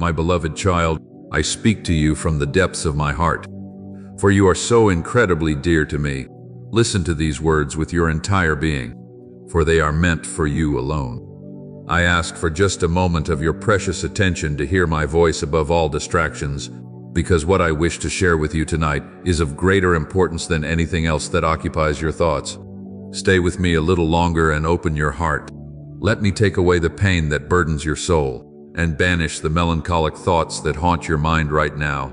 my beloved child, I speak to you from the depths of my heart. For you are so incredibly dear to me. Listen to these words with your entire being, for they are meant for you alone. I ask for just a moment of your precious attention to hear my voice above all distractions, because what I wish to share with you tonight is of greater importance than anything else that occupies your thoughts. Stay with me a little longer and open your heart. Let me take away the pain that burdens your soul and banish the melancholic thoughts that haunt your mind right now.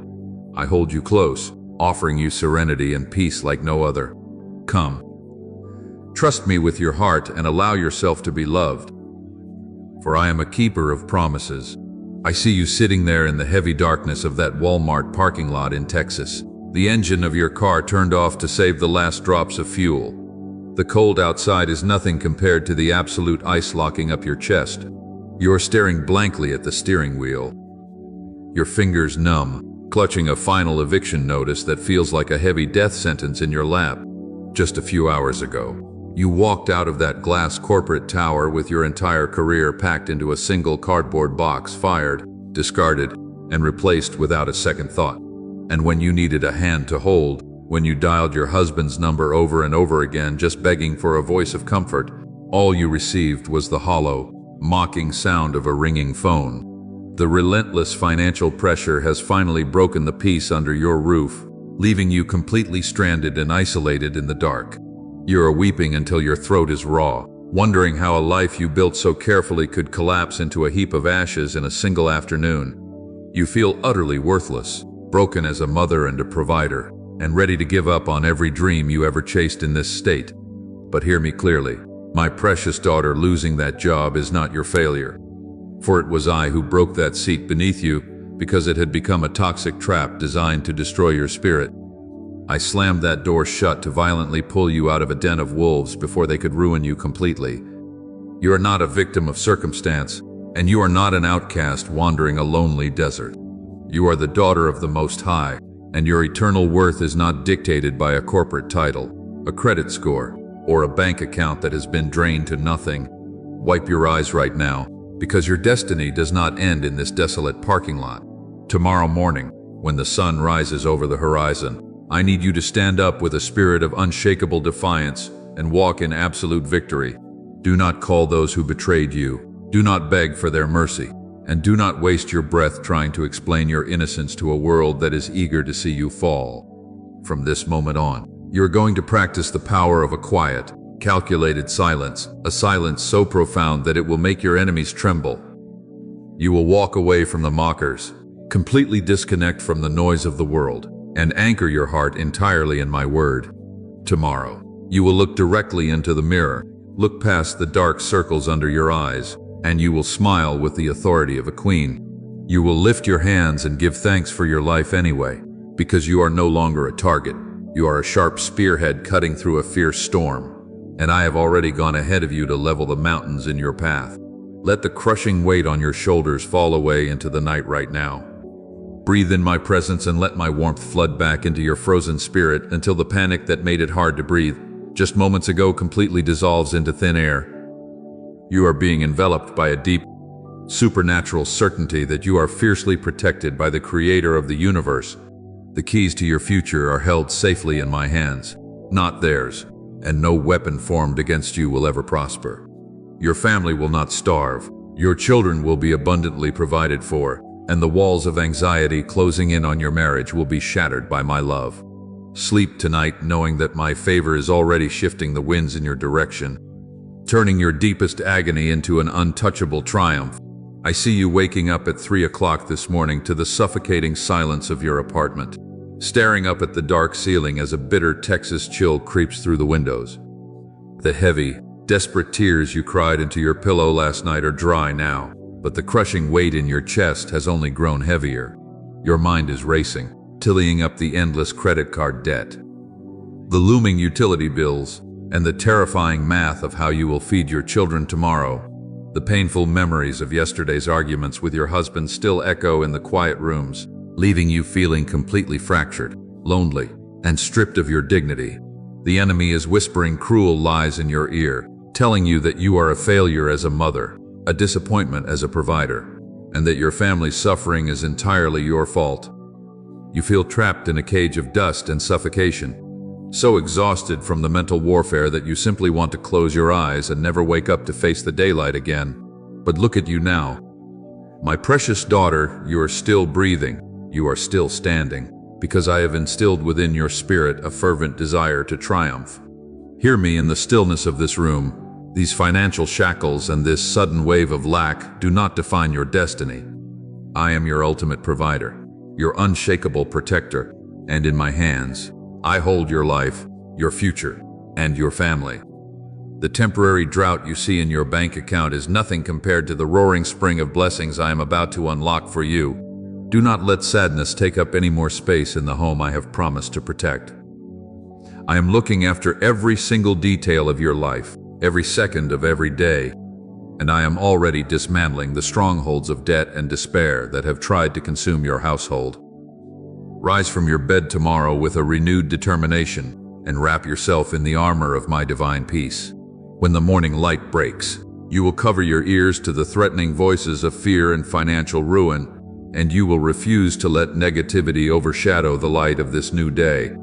I hold you close, offering you serenity and peace like no other. Come. Trust me with your heart and allow yourself to be loved. For I am a keeper of promises. I see you sitting there in the heavy darkness of that Walmart parking lot in Texas. The engine of your car turned off to save the last drops of fuel. The cold outside is nothing compared to the absolute ice locking up your chest. You are staring blankly at the steering wheel, your fingers numb, clutching a final eviction notice that feels like a heavy death sentence in your lap. Just a few hours ago, you walked out of that glass corporate tower with your entire career packed into a single cardboard box, fired, discarded, and replaced without a second thought. And when you needed a hand to hold, when you dialed your husband's number over and over again, just begging for a voice of comfort, all you received was the hollow, mocking sound of a ringing phone. The relentless financial pressure has finally broken the peace under your roof, leaving you completely stranded and isolated in the dark. You are weeping until your throat is raw, wondering how a life you built so carefully could collapse into a heap of ashes in a single afternoon. You feel utterly worthless, broken as a mother and a provider, and ready to give up on every dream you ever chased in this state. But hear me clearly, my precious daughter, losing that job is not your failure. For it was I who broke that seat beneath you because it had become a toxic trap designed to destroy your spirit. I slammed that door shut to violently pull you out of a den of wolves before they could ruin you completely. You are not a victim of circumstance, and you are not an outcast wandering a lonely desert. You are the daughter of the Most High, and your eternal worth is not dictated by a corporate title, a credit score, or a bank account that has been drained to nothing. Wipe your eyes right now, because your destiny does not end in this desolate parking lot. Tomorrow morning, when the sun rises over the horizon, I need you to stand up with a spirit of unshakable defiance and walk in absolute victory. Do not call those who betrayed you. Do not beg for their mercy. And do not waste your breath trying to explain your innocence to a world that is eager to see you fall. From this moment on, you are going to practice the power of a quiet, calculated silence, a silence so profound that it will make your enemies tremble. You will walk away from the mockers, completely disconnect from the noise of the world, and anchor your heart entirely in my word. Tomorrow, you will look directly into the mirror, look past the dark circles under your eyes, and you will smile with the authority of a queen. You will lift your hands and give thanks for your life anyway, because you are no longer a target. You are a sharp spearhead cutting through a fierce storm, and I have already gone ahead of you to level the mountains in your path. Let the crushing weight on your shoulders fall away into the night right now. Breathe in my presence and let my warmth flood back into your frozen spirit until the panic that made it hard to breathe just moments ago completely dissolves into thin air. You are being enveloped by a deep, supernatural certainty that you are fiercely protected by the Creator of the universe. The keys to your future are held safely in my hands, not theirs, and no weapon formed against you will ever prosper. Your family will not starve, your children will be abundantly provided for, and the walls of anxiety closing in on your marriage will be shattered by my love. Sleep tonight knowing that my favor is already shifting the winds in your direction, turning your deepest agony into an untouchable triumph. I see you waking up at 3 o'clock this morning to the suffocating silence of your apartment, staring up at the dark ceiling as a bitter Texas chill creeps through the windows. The heavy, desperate tears you cried into your pillow last night are dry now, but the crushing weight in your chest has only grown heavier. Your mind is racing, tallying up the endless credit card debt, the looming utility bills, and the terrifying math of how you will feed your children tomorrow. The painful memories of yesterday's arguments with your husband still echo in the quiet rooms, leaving you feeling completely fractured, lonely, and stripped of your dignity. The enemy is whispering cruel lies in your ear, telling you that you are a failure as a mother, a disappointment as a provider. and that your family's suffering is entirely your fault. You feel trapped in a cage of dust and suffocation, so exhausted from the mental warfare that you simply want to close your eyes and never wake up to face the daylight again. But look at you now. My precious daughter, you are still breathing, you are still standing, because I have instilled within your spirit a fervent desire to triumph. Hear me in the stillness of this room. These financial shackles and this sudden wave of lack do not define your destiny. I am your ultimate provider, your unshakable protector, and in my hands, I hold your life, your future, and your family. The temporary drought you see in your bank account is nothing compared to the roaring spring of blessings I am about to unlock for you. Do not let sadness take up any more space in the home I have promised to protect. I am looking after every single detail of your life, every second of every day, and I am already dismantling the strongholds of debt and despair that have tried to consume your household. Rise from your bed tomorrow with a renewed determination and wrap yourself in the armor of my divine peace. When the morning light breaks, you will cover your ears to the threatening voices of fear and financial ruin, and you will refuse to let negativity overshadow the light of this new day.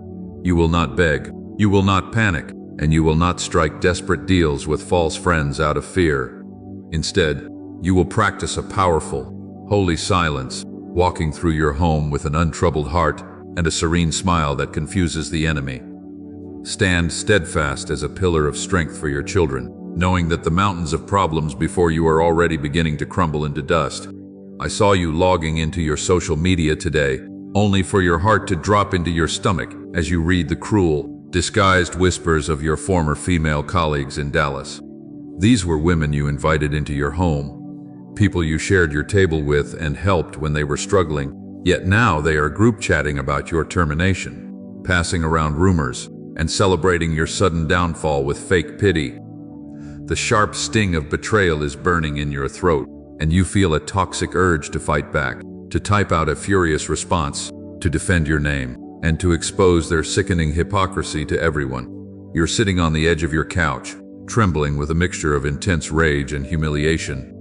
You will not beg, you will not panic, and you will not strike desperate deals with false friends out of fear. Instead, you will practice a powerful, holy silence, walking through your home with an untroubled heart and a serene smile that confuses the enemy. Stand steadfast as a pillar of strength for your children, knowing that the mountains of problems before you are already beginning to crumble into dust. I saw you logging into your social media today, only for your heart to drop into your stomach as you read the cruel, disguised whispers of your former female colleagues in Dallas. These were women you invited into your home, people you shared your table with and helped when they were struggling, yet now they are group chatting about your termination, passing around rumors, and celebrating your sudden downfall with fake pity. The sharp sting of betrayal is burning in your throat, and you feel a toxic urge to fight back, to type out a furious response, to defend your name, and to expose their sickening hypocrisy to everyone. You're sitting on the edge of your couch, trembling with a mixture of intense rage and humiliation,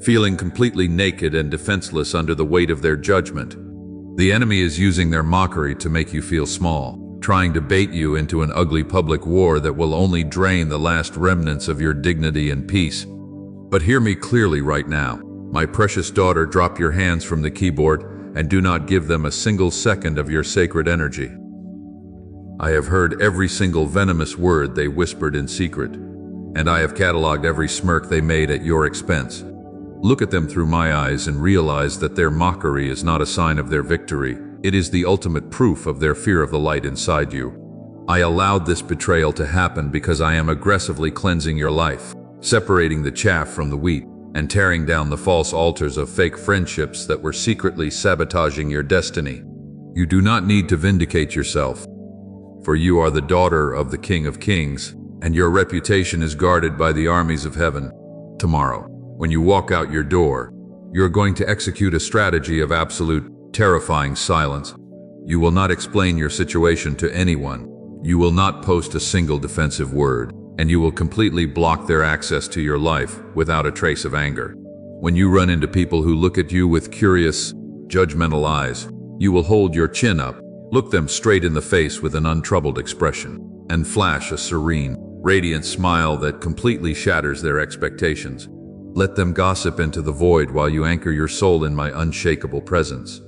feeling completely naked and defenseless under the weight of their judgment. The enemy is using their mockery to make you feel small, trying to bait you into an ugly public war that will only drain the last remnants of your dignity and peace. But hear me clearly right now. My precious daughter, drop your hands from the keyboard and do not give them a single second of your sacred energy. I have heard every single venomous word they whispered in secret, and I have cataloged every smirk they made at your expense. Look at them through my eyes and realize that their mockery is not a sign of their victory. It is the ultimate proof of their fear of the light inside you. I allowed this betrayal to happen because I am aggressively cleansing your life, separating the chaff from the wheat, and tearing down the false altars of fake friendships that were secretly sabotaging your destiny. You do not need to vindicate yourself, for you are the daughter of the King of Kings, and your reputation is guarded by the armies of heaven. Tomorrow, when you walk out your door, you're going to execute a strategy of absolute, terrifying silence. You will not explain your situation to anyone. You will not post a single defensive word, and you will completely block their access to your life without a trace of anger. When you run into people who look at you with curious, judgmental eyes, you will hold your chin up, look them straight in the face with an untroubled expression, and flash a serene, radiant smile that completely shatters their expectations. Let them gossip into the void while you anchor your soul in my unshakable presence.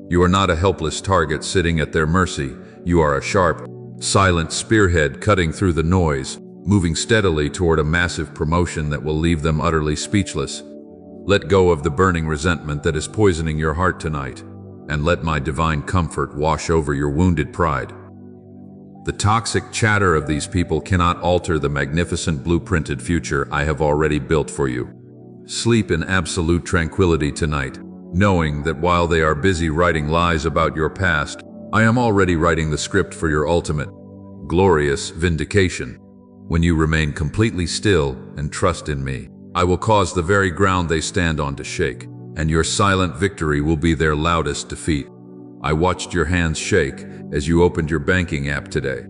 You are not a helpless target sitting at their mercy. You are a sharp, silent spearhead cutting through the noise, moving steadily toward a massive promotion that will leave them utterly speechless. Let go of the burning resentment that is poisoning your heart tonight, and let my divine comfort wash over your wounded pride. The toxic chatter of these people cannot alter the magnificent blueprinted future I have already built for you. Sleep in absolute tranquility tonight, knowing that while they are busy writing lies about your past, I am already writing the script for your ultimate, glorious vindication. When you remain completely still and trust in me, I will cause the very ground they stand on to shake, and your silent victory will be their loudest defeat. I watched your hands shake as you opened your banking app today,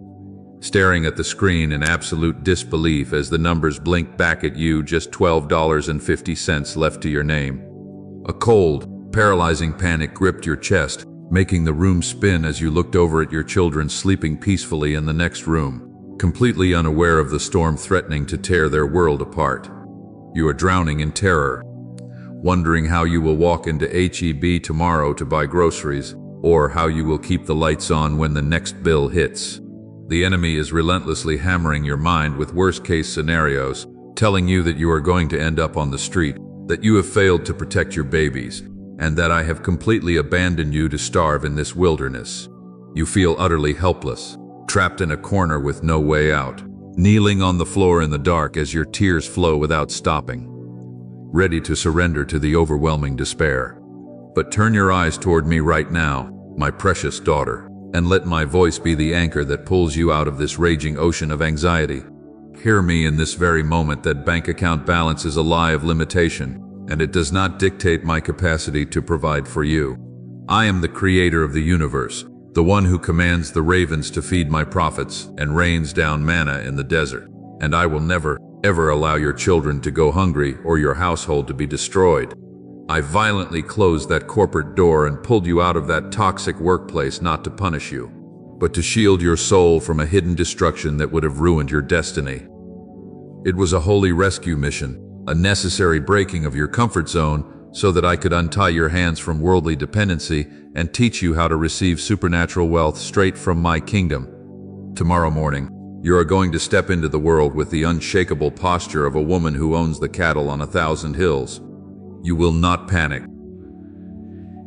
staring at the screen in absolute disbelief as the numbers blinked back at you, just $12.50 left to your name. A cold, paralyzing panic gripped your chest, making the room spin as you looked over at your children sleeping peacefully in the next room, completely unaware of the storm threatening to tear their world apart. You are drowning in terror, wondering how you will walk into H-E-B tomorrow to buy groceries, or how you will keep the lights on when the next bill hits. The enemy is relentlessly hammering your mind with worst-case scenarios, telling you that you are going to end up on the street, that you have failed to protect your babies, and that I have completely abandoned you to starve in this wilderness. You feel utterly helpless, trapped in a corner with no way out, kneeling on the floor in the dark as your tears flow without stopping, ready to surrender to the overwhelming despair. But turn your eyes toward me right now, my precious daughter, and let my voice be the anchor that pulls you out of this raging ocean of anxiety. Hear me in this very moment that bank account balance is a lie of limitation, and it does not dictate my capacity to provide for you. I am the creator of the universe, the one who commands the ravens to feed my prophets and rains down manna in the desert, and I will never, ever allow your children to go hungry or your household to be destroyed. I violently closed that corporate door and pulled you out of that toxic workplace not to punish you, but to shield your soul from a hidden destruction that would have ruined your destiny. It was a holy rescue mission, a necessary breaking of your comfort zone so that I could untie your hands from worldly dependency and teach you how to receive supernatural wealth straight from my kingdom. Tomorrow morning, you are going to step into the world with the unshakable posture of a woman who owns the cattle on 1,000 hills. You will not panic.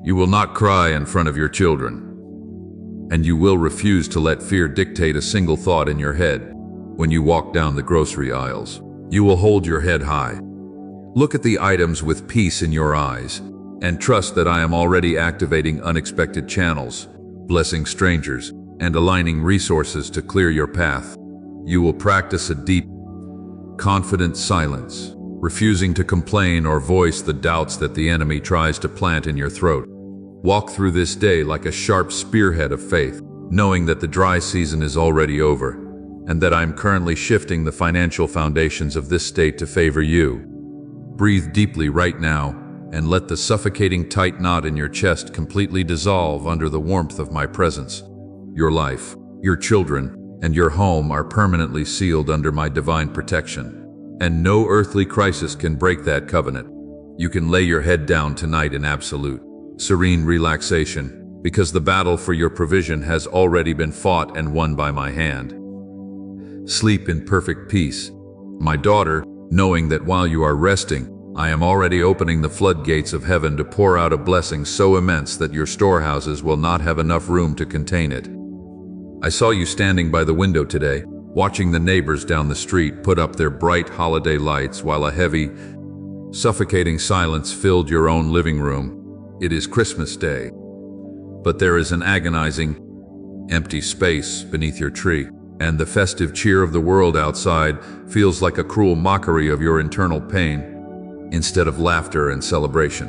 You will not cry in front of your children. And you will refuse to let fear dictate a single thought in your head. When you walk down the grocery aisles, you will hold your head high. Look at the items with peace in your eyes, and trust that I am already activating unexpected channels, blessing strangers, and aligning resources to clear your path. You will practice a deep, confident silence, refusing to complain or voice the doubts that the enemy tries to plant in your throat. Walk through this day like a sharp spearhead of faith, knowing that the dry season is already over, and that I am currently shifting the financial foundations of this state to favor you. Breathe deeply right now, and let the suffocating tight knot in your chest completely dissolve under the warmth of my presence. Your life, your children, and your home are permanently sealed under my divine protection. And no earthly crisis can break that covenant. You can lay your head down tonight in absolute, serene relaxation, because the battle for your provision has already been fought and won by my hand. Sleep in perfect peace, my daughter, knowing that while you are resting, I am already opening the floodgates of heaven to pour out a blessing so immense that your storehouses will not have enough room to contain it. I saw you standing by the window today, watching the neighbors down the street put up their bright holiday lights while a heavy, suffocating silence filled your own living room. It is Christmas Day, but there is an agonizing, empty space beneath your tree, and the festive cheer of the world outside feels like a cruel mockery of your internal pain, instead of laughter and celebration.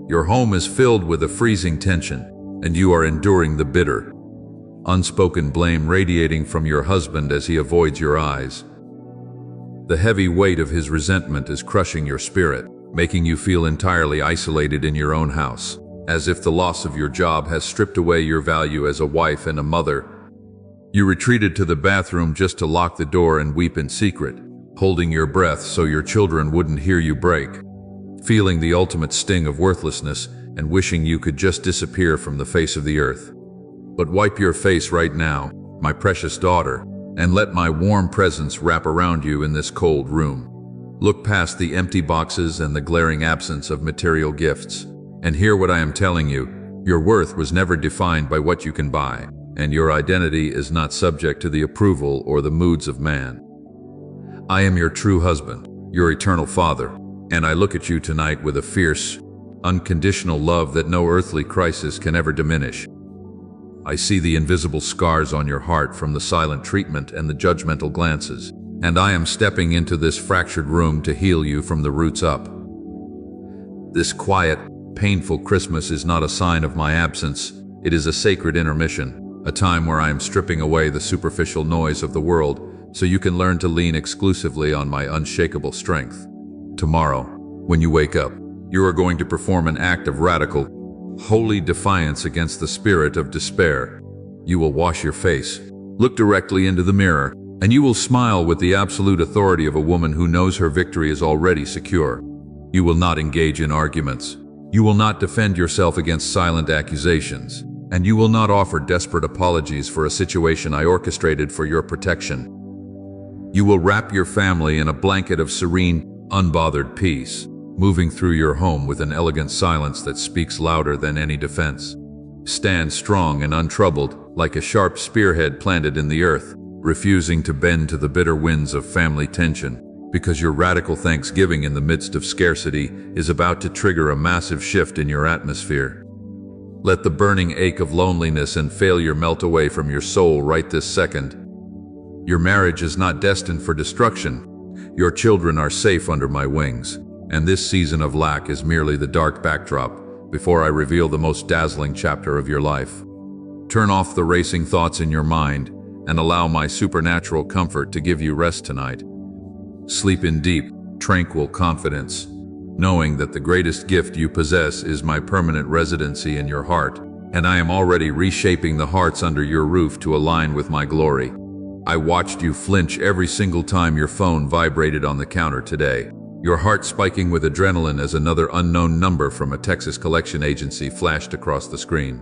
Your home is filled with a freezing tension, and you are enduring the bitter, unspoken blame radiating from your husband as he avoids your eyes. The heavy weight of his resentment is crushing your spirit, making you feel entirely isolated in your own house, as if the loss of your job has stripped away your value as a wife and a mother. You retreated to the bathroom just to lock the door and weep in secret, holding your breath so your children wouldn't hear you break, feeling the ultimate sting of worthlessness and wishing you could just disappear from the face of the earth. But wipe your face right now, my precious daughter, and let my warm presence wrap around you in this cold room. Look past the empty boxes and the glaring absence of material gifts, and hear what I am telling you. Your worth was never defined by what you can buy, and your identity is not subject to the approval or the moods of man. I am your true husband, your eternal father, and I look at you tonight with a fierce, unconditional love that no earthly crisis can ever diminish. I see the invisible scars on your heart from the silent treatment and the judgmental glances, and I am stepping into this fractured room to heal you from the roots up. This quiet, painful Christmas is not a sign of my absence. It is a sacred intermission, a time where I am stripping away the superficial noise of the world so you can learn to lean exclusively on my unshakable strength. Tomorrow, when you wake up, You are going to perform an act of radical, holy defiance against the spirit of despair. You will wash your face, look directly into the mirror, and you will smile with the absolute authority of a woman who knows her victory is already secure. You will not engage in arguments. You will not defend yourself against silent accusations. And you will not offer desperate apologies for a situation I orchestrated for your protection. You will wrap your family in a blanket of serene, unbothered peace, moving through your home with an elegant silence that speaks louder than any defense. Stand strong and untroubled, like a sharp spearhead planted in the earth, refusing to bend to the bitter winds of family tension, because your radical thanksgiving in the midst of scarcity is about to trigger a massive shift in your atmosphere. Let the burning ache of loneliness and failure melt away from your soul right this second. Your marriage is not destined for destruction. Your children are safe under my wings, and this season of lack is merely the dark backdrop before I reveal the most dazzling chapter of your life. Turn off the racing thoughts in your mind and allow my supernatural comfort to give you rest tonight. Sleep in deep, tranquil confidence, knowing that the greatest gift you possess is my permanent residency in your heart, and I am already reshaping the hearts under your roof to align with my glory. I watched you flinch every single time your phone vibrated on the counter today, your heart spiking with adrenaline as another unknown number from a Texas collection agency flashed across the screen.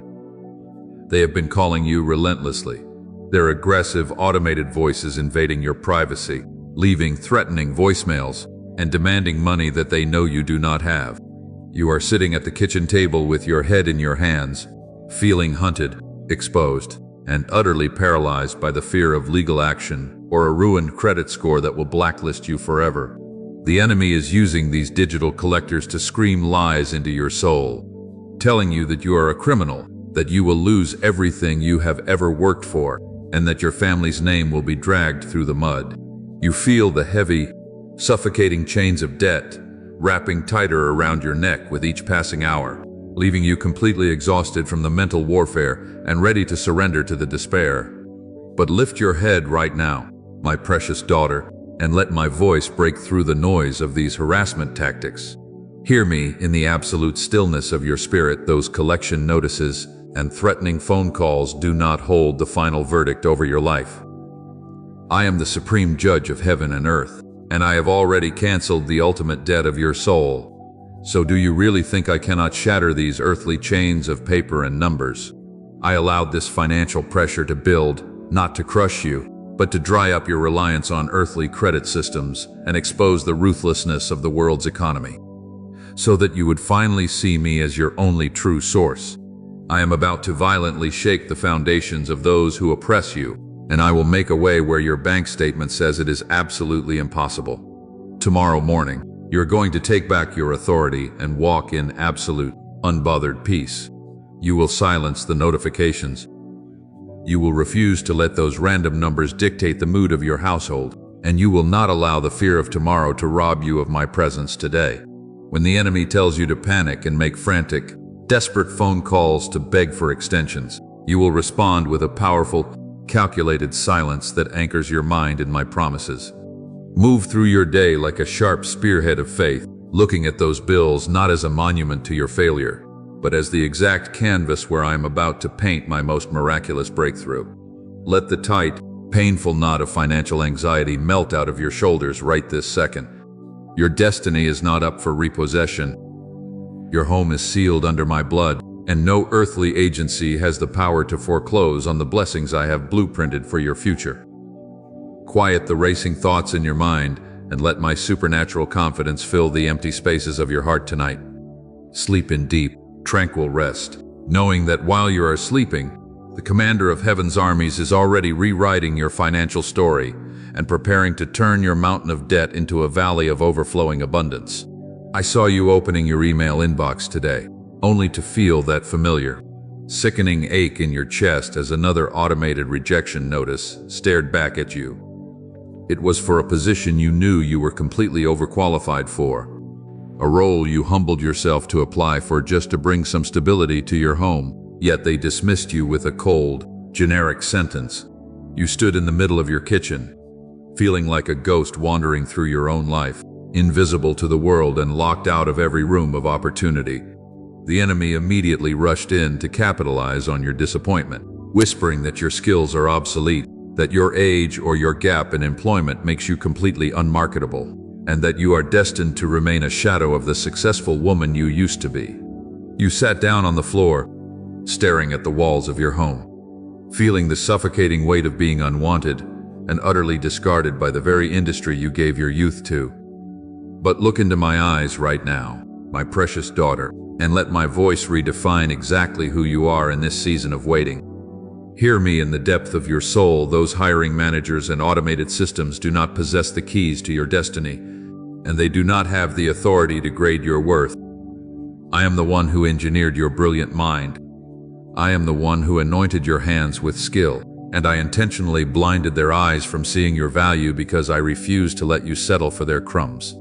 They have been calling you relentlessly, their aggressive, automated voices invading your privacy, leaving threatening voicemails, and demanding money that they know you do not have. You are sitting at the kitchen table with your head in your hands, feeling hunted, exposed, and utterly paralyzed by the fear of legal action or a ruined credit score that will blacklist you forever. The enemy is using these digital collectors to scream lies into your soul, telling you that you are a criminal, that you will lose everything you have ever worked for, and that your family's name will be dragged through the mud. You feel the heavy, suffocating chains of debt wrapping tighter around your neck with each passing hour, leaving you completely exhausted from the mental warfare and ready to surrender to the despair. But lift your head right now, my precious daughter, and let my voice break through the noise of these harassment tactics. Hear me in the absolute stillness of your spirit. Those collection notices and threatening phone calls do not hold the final verdict over your life. I am the supreme judge of heaven and earth, and I have already canceled the ultimate debt of your soul. So do you really think I cannot shatter these earthly chains of paper and numbers? I allowed this financial pressure to build, not to crush you, but to dry up your reliance on earthly credit systems and expose the ruthlessness of the world's economy, so that you would finally see me as your only true source. I am about to violently shake the foundations of those who oppress you, and I will make a way where your bank statement says it is absolutely impossible. Tomorrow morning, you're going to take back your authority and walk in absolute, unbothered peace. You will silence the notifications. You will refuse to let those random numbers dictate the mood of your household, and you will not allow the fear of tomorrow to rob you of my presence today. When the enemy tells you to panic and make frantic, desperate phone calls to beg for extensions, you will respond with a powerful, calculated silence that anchors your mind in my promises. Move through your day like a sharp spearhead of faith, looking at those bills not as a monument to your failure, but as the exact canvas where I am about to paint my most miraculous breakthrough. Let the tight, painful knot of financial anxiety melt out of your shoulders right this second. Your destiny is not up for repossession. Your home is sealed under my blood, and no earthly agency has the power to foreclose on the blessings I have blueprinted for your future. Quiet the racing thoughts in your mind and let my supernatural confidence fill the empty spaces of your heart tonight. Sleep in deep, tranquil rest, knowing that while you are sleeping, the commander of heaven's armies is already rewriting your financial story and preparing to turn your mountain of debt into a valley of overflowing abundance. I saw you opening your email inbox today, only to feel that familiar, sickening ache in your chest as another automated rejection notice stared back at you. It was for a position you knew you were completely overqualified for, a role you humbled yourself to apply for just to bring some stability to your home, yet they dismissed you with a cold, generic sentence. You stood in the middle of your kitchen, feeling like a ghost wandering through your own life, invisible to the world and locked out of every room of opportunity. The enemy immediately rushed in to capitalize on your disappointment, whispering that your skills are obsolete, that your age or your gap in employment makes you completely unmarketable, and that you are destined to remain a shadow of the successful woman you used to be. You sat down on the floor, staring at the walls of your home, feeling the suffocating weight of being unwanted and utterly discarded by the very industry you gave your youth to. But look into my eyes right now, my precious daughter, and let my voice redefine exactly who you are in this season of waiting. Hear me in the depth of your soul. Those hiring managers and automated systems do not possess the keys to your destiny, and they do not have the authority to grade your worth. I am the one who engineered your brilliant mind. I am the one who anointed your hands with skill, and I intentionally blinded their eyes from seeing your value because I refused to let you settle for their crumbs.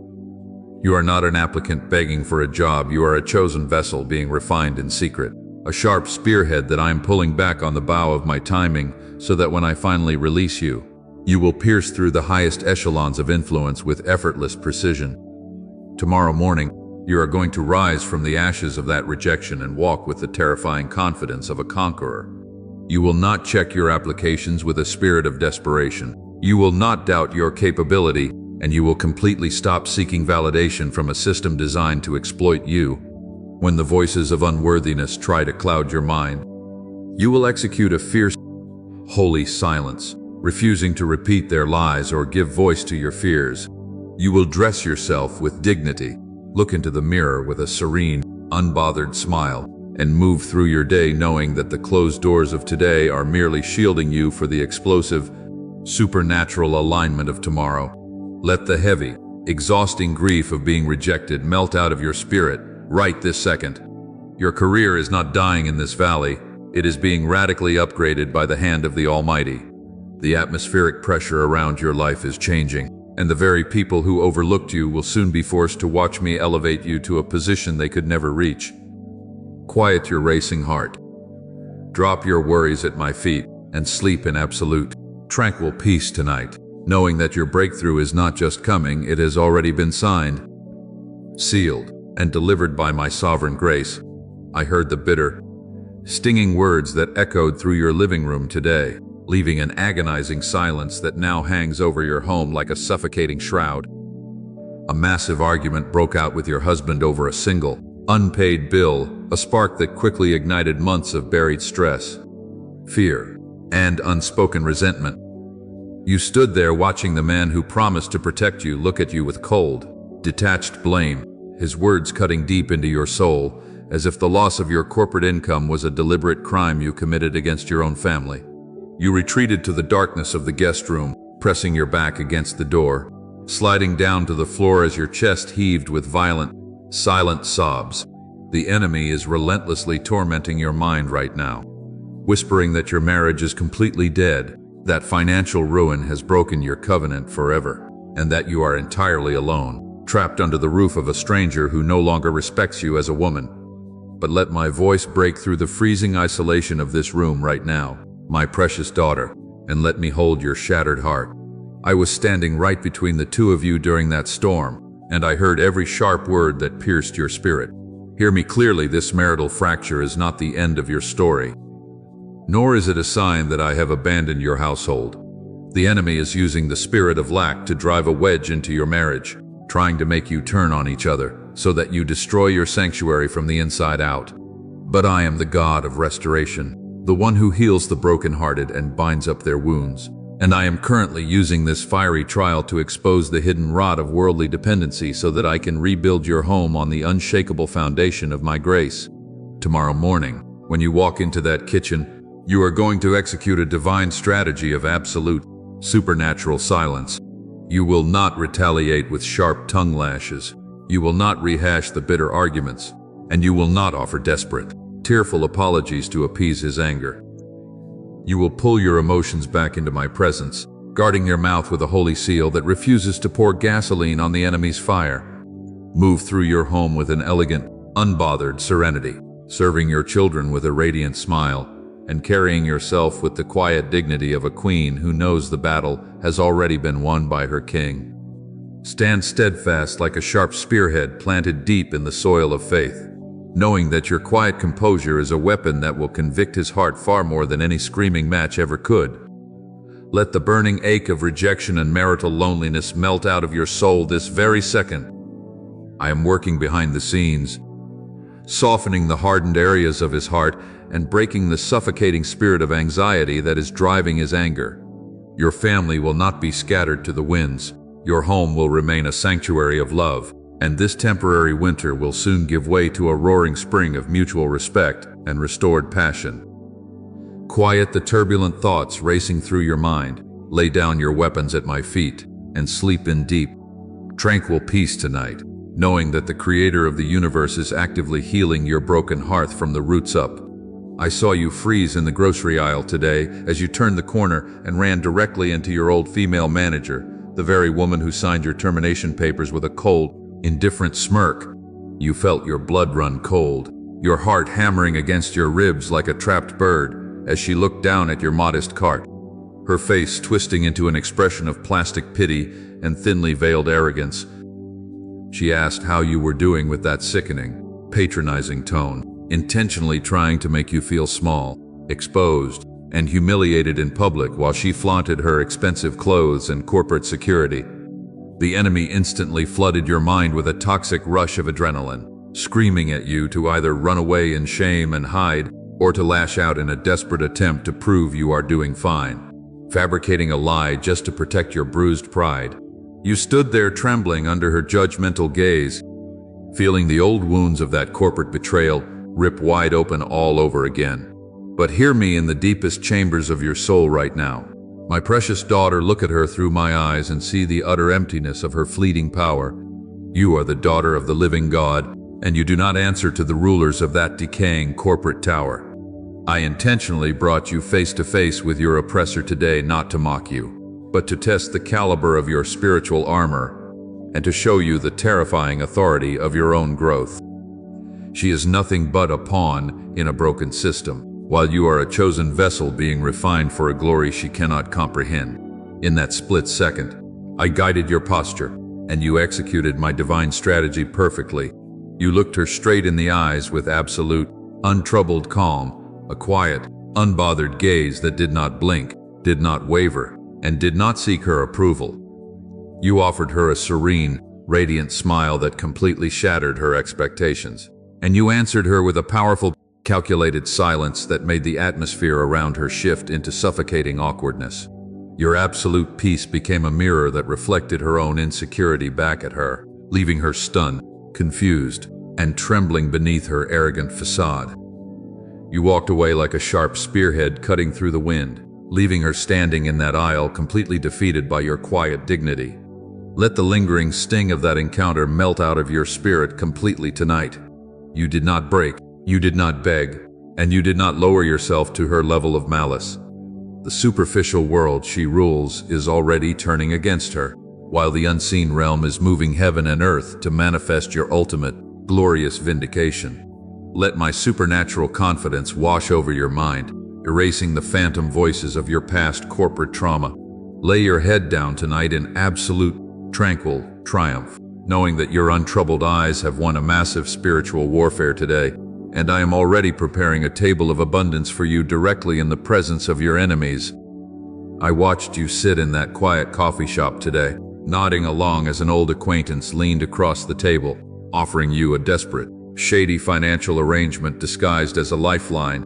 You are not an applicant begging for a job. You are a chosen vessel being refined in secret, a sharp spearhead that I am pulling back on the bow of my timing so that when I finally release you, you will pierce through the highest echelons of influence with effortless precision. Tomorrow morning, you are going to rise from the ashes of that rejection and walk with the terrifying confidence of a conqueror. You will not check your applications with a spirit of desperation. You will not doubt your capability, and you will completely stop seeking validation from a system designed to exploit you. When the voices of unworthiness try to cloud your mind, you will execute a fierce, holy silence, refusing to repeat their lies or give voice to your fears. You will dress yourself with dignity, look into the mirror with a serene, unbothered smile, and move through your day knowing that the closed doors of today are merely shielding you for the explosive, supernatural alignment of tomorrow. Let the heavy, exhausting grief of being rejected melt out of your spirit right this second. Your career is not dying in this valley. It is being radically upgraded by the hand of the Almighty. The atmospheric pressure around your life is changing, and the very people who overlooked you will soon be forced to watch me elevate you to a position they could never reach. Quiet your racing heart. Drop your worries at my feet and sleep in absolute, tranquil peace tonight, knowing that your breakthrough is not just coming, it has already been signed, sealed, and delivered by my sovereign grace. I heard the bitter, stinging words that echoed through your living room today, leaving an agonizing silence that now hangs over your home like a suffocating shroud. A massive argument broke out with your husband over a single, unpaid bill, a spark that quickly ignited months of buried stress, fear, and unspoken resentment. You stood there watching the man who promised to protect you look at you with cold, detached blame, his words cutting deep into your soul, as if the loss of your corporate income was a deliberate crime you committed against your own family. You retreated to the darkness of the guest room, pressing your back against the door, sliding down to the floor as your chest heaved with violent, silent sobs. The enemy is relentlessly tormenting your mind right now, whispering that your marriage is completely dead, that financial ruin has broken your covenant forever, and that you are entirely alone, trapped under the roof of a stranger who no longer respects you as a woman. But let my voice break through the freezing isolation of this room right now, my precious daughter, and let me hold your shattered heart. I was standing right between the two of you during that storm, and I heard every sharp word that pierced your spirit. Hear me clearly, this marital fracture is not the end of your story, nor is it a sign that I have abandoned your household. The enemy is using the spirit of lack to drive a wedge into your marriage, trying to make you turn on each other, so that you destroy your sanctuary from the inside out. But I am the God of restoration, the one who heals the brokenhearted and binds up their wounds. And I am currently using this fiery trial to expose the hidden rot of worldly dependency so that I can rebuild your home on the unshakable foundation of my grace. Tomorrow morning, when you walk into that kitchen, you are going to execute a divine strategy of absolute, supernatural silence. You will not retaliate with sharp tongue lashes. You will not rehash the bitter arguments, and you will not offer desperate, tearful apologies to appease his anger. You will pull your emotions back into my presence, guarding your mouth with a holy seal that refuses to pour gasoline on the enemy's fire. Move through your home with an elegant, unbothered serenity, serving your children with a radiant smile, and carrying yourself with the quiet dignity of a queen who knows the battle has already been won by her king. Stand steadfast like a sharp spearhead planted deep in the soil of faith, knowing that your quiet composure is a weapon that will convict his heart far more than any screaming match ever could. Let the burning ache of rejection and marital loneliness melt out of your soul this very second. I am working behind the scenes, softening the hardened areas of his heart and breaking the suffocating spirit of anxiety that is driving his anger. Your family will not be scattered to the winds. Your home will remain a sanctuary of love, and this temporary winter will soon give way to a roaring spring of mutual respect and restored passion. Quiet the turbulent thoughts racing through your mind, lay down your weapons at my feet, and sleep in deep, tranquil peace tonight, knowing that the Creator of the universe is actively healing your broken hearth from the roots up. I saw you freeze in the grocery aisle today as you turned the corner and ran directly into your old female manager, the very woman who signed your termination papers, with a cold, indifferent smirk. You felt your blood run cold, your heart hammering against your ribs like a trapped bird as she looked down at your modest cart, her face twisting into an expression of plastic pity and thinly veiled arrogance. She asked how you were doing with that sickening, patronizing tone, intentionally trying to make you feel small, exposed, and humiliated in public while she flaunted her expensive clothes and corporate security. The enemy instantly flooded your mind with a toxic rush of adrenaline, screaming at you to either run away in shame and hide, or to lash out in a desperate attempt to prove you are doing fine, fabricating a lie just to protect your bruised pride. You stood there trembling under her judgmental gaze, feeling the old wounds of that corporate betrayal rip wide open all over again. But hear me in the deepest chambers of your soul right now. My precious daughter, look at her through my eyes and see the utter emptiness of her fleeting power. You are the daughter of the living God, and you do not answer to the rulers of that decaying corporate tower. I intentionally brought you face to face with your oppressor today, not to mock you, but to test the caliber of your spiritual armor and to show you the terrifying authority of your own growth. She is nothing but a pawn in a broken system, while you are a chosen vessel being refined for a glory she cannot comprehend. In that split second, I guided your posture, and you executed my divine strategy perfectly. You looked her straight in the eyes with absolute, untroubled calm, a quiet, unbothered gaze that did not blink, did not waver, and did not seek her approval. You offered her a serene, radiant smile that completely shattered her expectations, and you answered her with a powerful, calculated silence that made the atmosphere around her shift into suffocating awkwardness. Your absolute peace became a mirror that reflected her own insecurity back at her, leaving her stunned, confused, and trembling beneath her arrogant facade. You walked away like a sharp spearhead cutting through the wind, leaving her standing in that aisle completely defeated by your quiet dignity. Let the lingering sting of that encounter melt out of your spirit completely tonight. You did not break, you did not beg, and you did not lower yourself to her level of malice. The superficial world she rules is already turning against her, while the unseen realm is moving heaven and earth to manifest your ultimate, glorious vindication. Let my supernatural confidence wash over your mind, erasing the phantom voices of your past corporate trauma. Lay your head down tonight in absolute, tranquil triumph, knowing that your untroubled eyes have won a massive spiritual warfare today, and I am already preparing a table of abundance for you directly in the presence of your enemies. I watched you sit in that quiet coffee shop today, nodding along as an old acquaintance leaned across the table, offering you a desperate, shady financial arrangement disguised as a lifeline.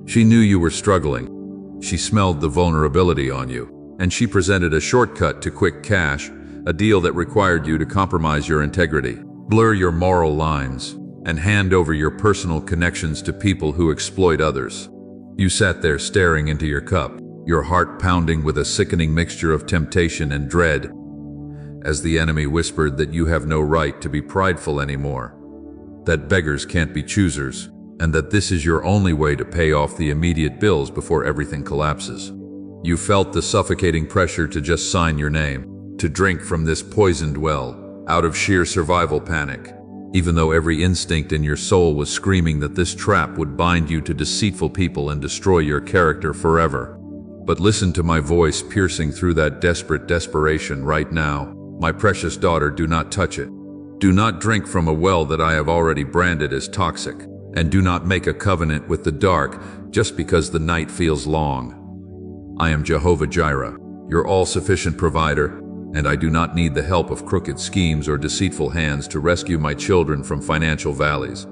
She knew you were struggling. She smelled the vulnerability on you, and she presented a shortcut to quick cash, a deal that required you to compromise your integrity, blur your moral lines, and hand over your personal connections to people who exploit others. You sat there staring into your cup, your heart pounding with a sickening mixture of temptation and dread, as the enemy whispered that you have no right to be prideful anymore, that beggars can't be choosers, and that this is your only way to pay off the immediate bills before everything collapses. You felt the suffocating pressure to just sign your name, to drink from this poisoned well, out of sheer survival panic, even though every instinct in your soul was screaming that this trap would bind you to deceitful people and destroy your character forever. But listen to my voice piercing through that desperate desperation right now. My precious daughter, do not touch it. Do not drink from a well that I have already branded as toxic, and do not make a covenant with the dark just because the night feels long. I am Jehovah Jireh, your all-sufficient provider, and I do not need the help of crooked schemes or deceitful hands to rescue my children from financial valleys.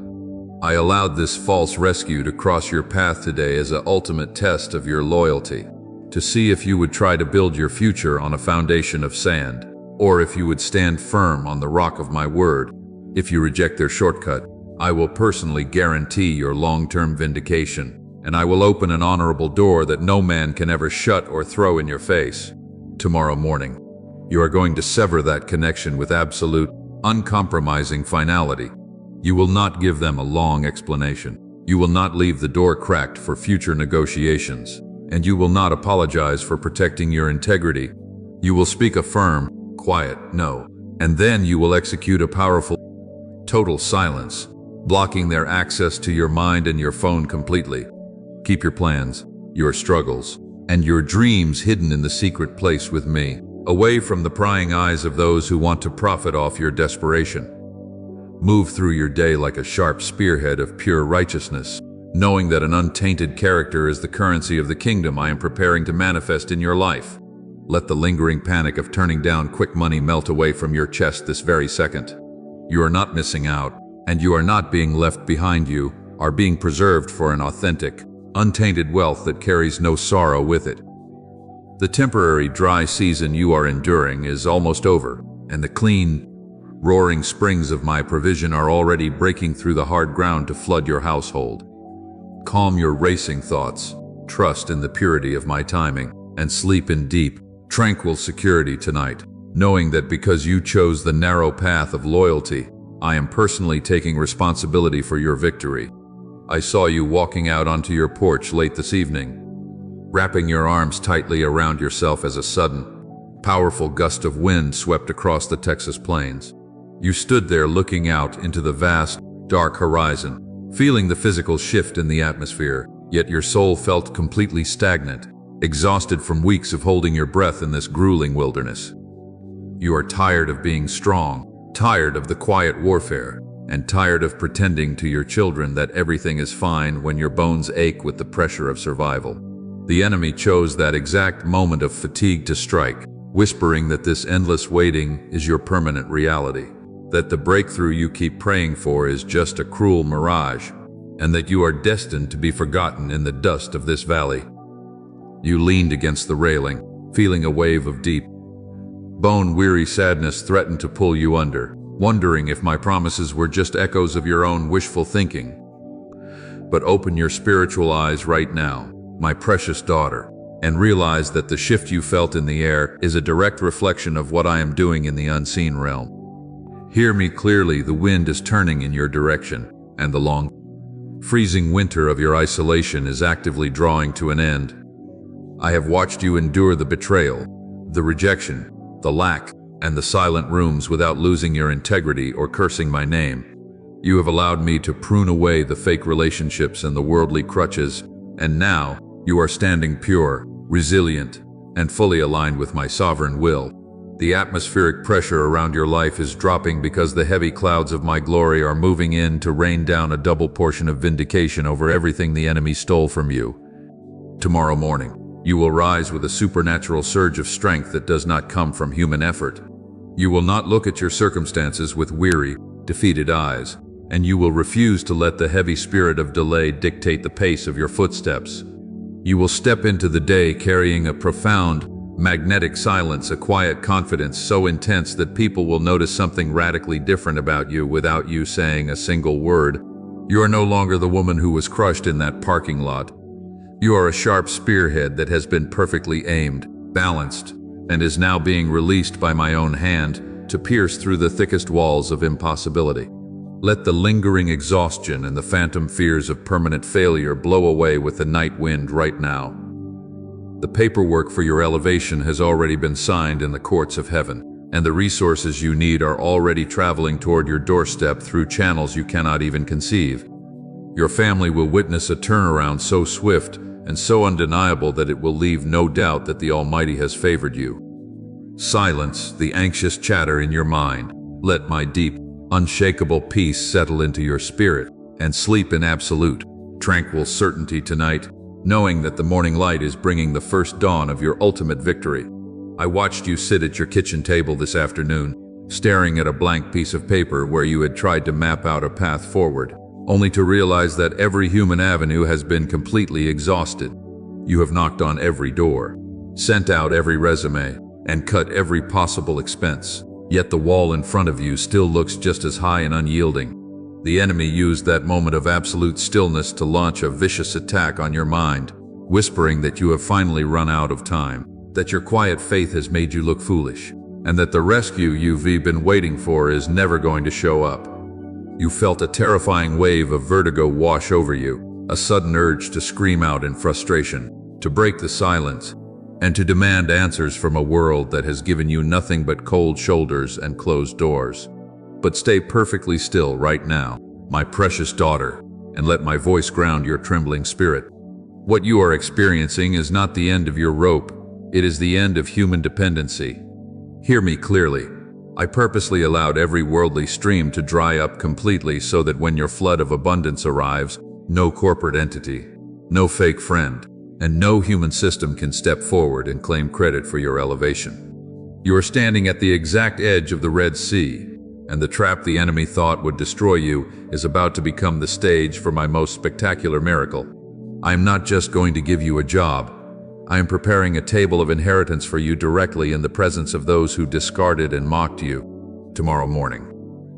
I allowed this false rescue to cross your path today as an ultimate test of your loyalty, to see if you would try to build your future on a foundation of sand, or if you would stand firm on the rock of my word. If you reject their shortcut, I will personally guarantee your long-term vindication, and I will open an honorable door that no man can ever shut or throw in your face. Tomorrow morning, you are going to sever that connection with absolute, uncompromising finality. You will not give them a long explanation. You will not leave the door cracked for future negotiations, and you will not apologize for protecting your integrity. You will speak a firm, quiet no, and then you will execute a powerful, total silence, blocking their access to your mind and your phone completely. Keep your plans, your struggles, and your dreams hidden in the secret place with me, away from the prying eyes of those who want to profit off your desperation. Move through your day like a sharp spearhead of pure righteousness, knowing that an untainted character is the currency of the kingdom I am preparing to manifest in your life. Let the lingering panic of turning down quick money melt away from your chest this very second. You are not missing out, and you are not being left behind. You are being preserved for an authentic, untainted wealth that carries no sorrow with it. The temporary dry season you are enduring is almost over, and the clean, roaring springs of my provision are already breaking through the hard ground to flood your household. Calm your racing thoughts, trust in the purity of my timing, and sleep in deep, tranquil security tonight, knowing that because you chose the narrow path of loyalty, I am personally taking responsibility for your victory. I saw you walking out onto your porch late this evening, wrapping your arms tightly around yourself as a sudden, powerful gust of wind swept across the Texas plains. You stood there looking out into the vast, dark horizon, feeling the physical shift in the atmosphere, yet your soul felt completely stagnant, exhausted from weeks of holding your breath in this grueling wilderness. You are tired of being strong, tired of the quiet warfare, and tired of pretending to your children that everything is fine when your bones ache with the pressure of survival. The enemy chose that exact moment of fatigue to strike, whispering that this endless waiting is your permanent reality, that the breakthrough you keep praying for is just a cruel mirage, and that you are destined to be forgotten in the dust of this valley. You leaned against the railing, feeling a wave of deep, bone-weary sadness threatened to pull you under, wondering if my promises were just echoes of your own wishful thinking. But open your spiritual eyes right now, my precious daughter, and realize that the shift you felt in the air is a direct reflection of what I am doing in the unseen realm. Hear me clearly, the wind is turning in your direction, and the long, freezing winter of your isolation is actively drawing to an end. I have watched you endure the betrayal, the rejection, the lack, and the silent rooms without losing your integrity or cursing my name. You have allowed me to prune away the fake relationships and the worldly crutches, and now you are standing pure, resilient, and fully aligned with my sovereign will. The atmospheric pressure around your life is dropping because the heavy clouds of my glory are moving in to rain down a double portion of vindication over everything the enemy stole from you. Tomorrow morning, you will rise with a supernatural surge of strength that does not come from human effort. You will not look at your circumstances with weary, defeated eyes, and you will refuse to let the heavy spirit of delay dictate the pace of your footsteps. You will step into the day carrying a profound, magnetic silence, a quiet confidence so intense that people will notice something radically different about you without you saying a single word. You are no longer the woman who was crushed in that parking lot. You are a sharp spearhead that has been perfectly aimed, balanced, and is now being released by my own hand to pierce through the thickest walls of impossibility. Let the lingering exhaustion and the phantom fears of permanent failure blow away with the night wind right now. The paperwork for your elevation has already been signed in the courts of heaven, and the resources you need are already traveling toward your doorstep through channels you cannot even conceive. Your family will witness a turnaround so swift and so undeniable that it will leave no doubt that the Almighty has favored you. Silence the anxious chatter in your mind. Let my deep, unshakable peace settle into your spirit and sleep in absolute, tranquil certainty tonight, knowing that the morning light is bringing the first dawn of your ultimate victory. I watched you sit at your kitchen table this afternoon, staring at a blank piece of paper where you had tried to map out a path forward, only to realize that every human avenue has been completely exhausted. You have knocked on every door, sent out every resume, and cut every possible expense. Yet the wall in front of you still looks just as high and unyielding. The enemy used that moment of absolute stillness to launch a vicious attack on your mind, whispering that you have finally run out of time, that your quiet faith has made you look foolish, and that the rescue you've been waiting for is never going to show up. You felt a terrifying wave of vertigo wash over you, a sudden urge to scream out in frustration, to break the silence, and to demand answers from a world that has given you nothing but cold shoulders and closed doors. But stay perfectly still right now, my precious daughter, and let my voice ground your trembling spirit. What you are experiencing is not the end of your rope, it is the end of human dependency. Hear me clearly. I purposely allowed every worldly stream to dry up completely so that when your flood of abundance arrives, no corporate entity, no fake friend, and no human system can step forward and claim credit for your elevation. You are standing at the exact edge of the Red Sea, and the trap the enemy thought would destroy you is about to become the stage for my most spectacular miracle. I am not just going to give you a job. I am preparing a table of inheritance for you directly in the presence of those who discarded and mocked you. Tomorrow morning,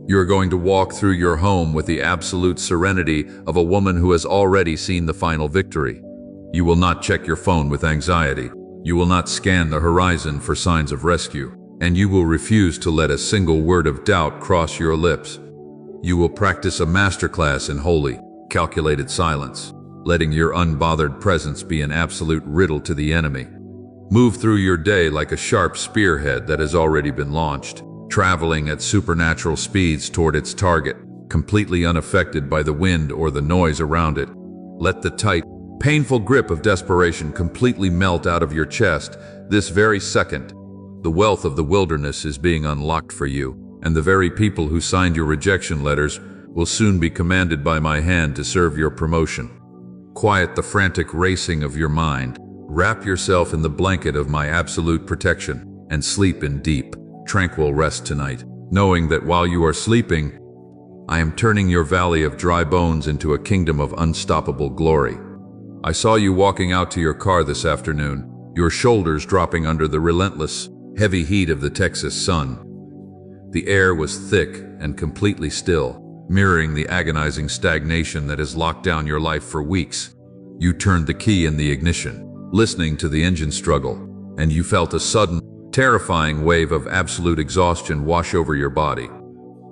you are going to walk through your home with the absolute serenity of a woman who has already seen the final victory. You will not check your phone with anxiety. You will not scan the horizon for signs of rescue. And you will refuse to let a single word of doubt cross your lips. You will practice a masterclass in holy, calculated silence, letting your unbothered presence be an absolute riddle to the enemy. Move through your day like a sharp spearhead that has already been launched, traveling at supernatural speeds toward its target, completely unaffected by the wind or the noise around it. Let the tight, painful grip of desperation completely melt out of your chest this very second. The wealth of the wilderness is being unlocked for you, and the very people who signed your rejection letters will soon be commanded by my hand to serve your promotion. Quiet the frantic racing of your mind, wrap yourself in the blanket of my absolute protection, and sleep in deep, tranquil rest tonight, knowing that while you are sleeping, I am turning your valley of dry bones into a kingdom of unstoppable glory. I saw you walking out to your car this afternoon, your shoulders dropping under the relentless, heavy heat of the Texas sun. The air was thick and completely still, mirroring the agonizing stagnation that has locked down your life for weeks. You turned the key in the ignition, listening to the engine struggle, and you felt a sudden, terrifying wave of absolute exhaustion wash over your body.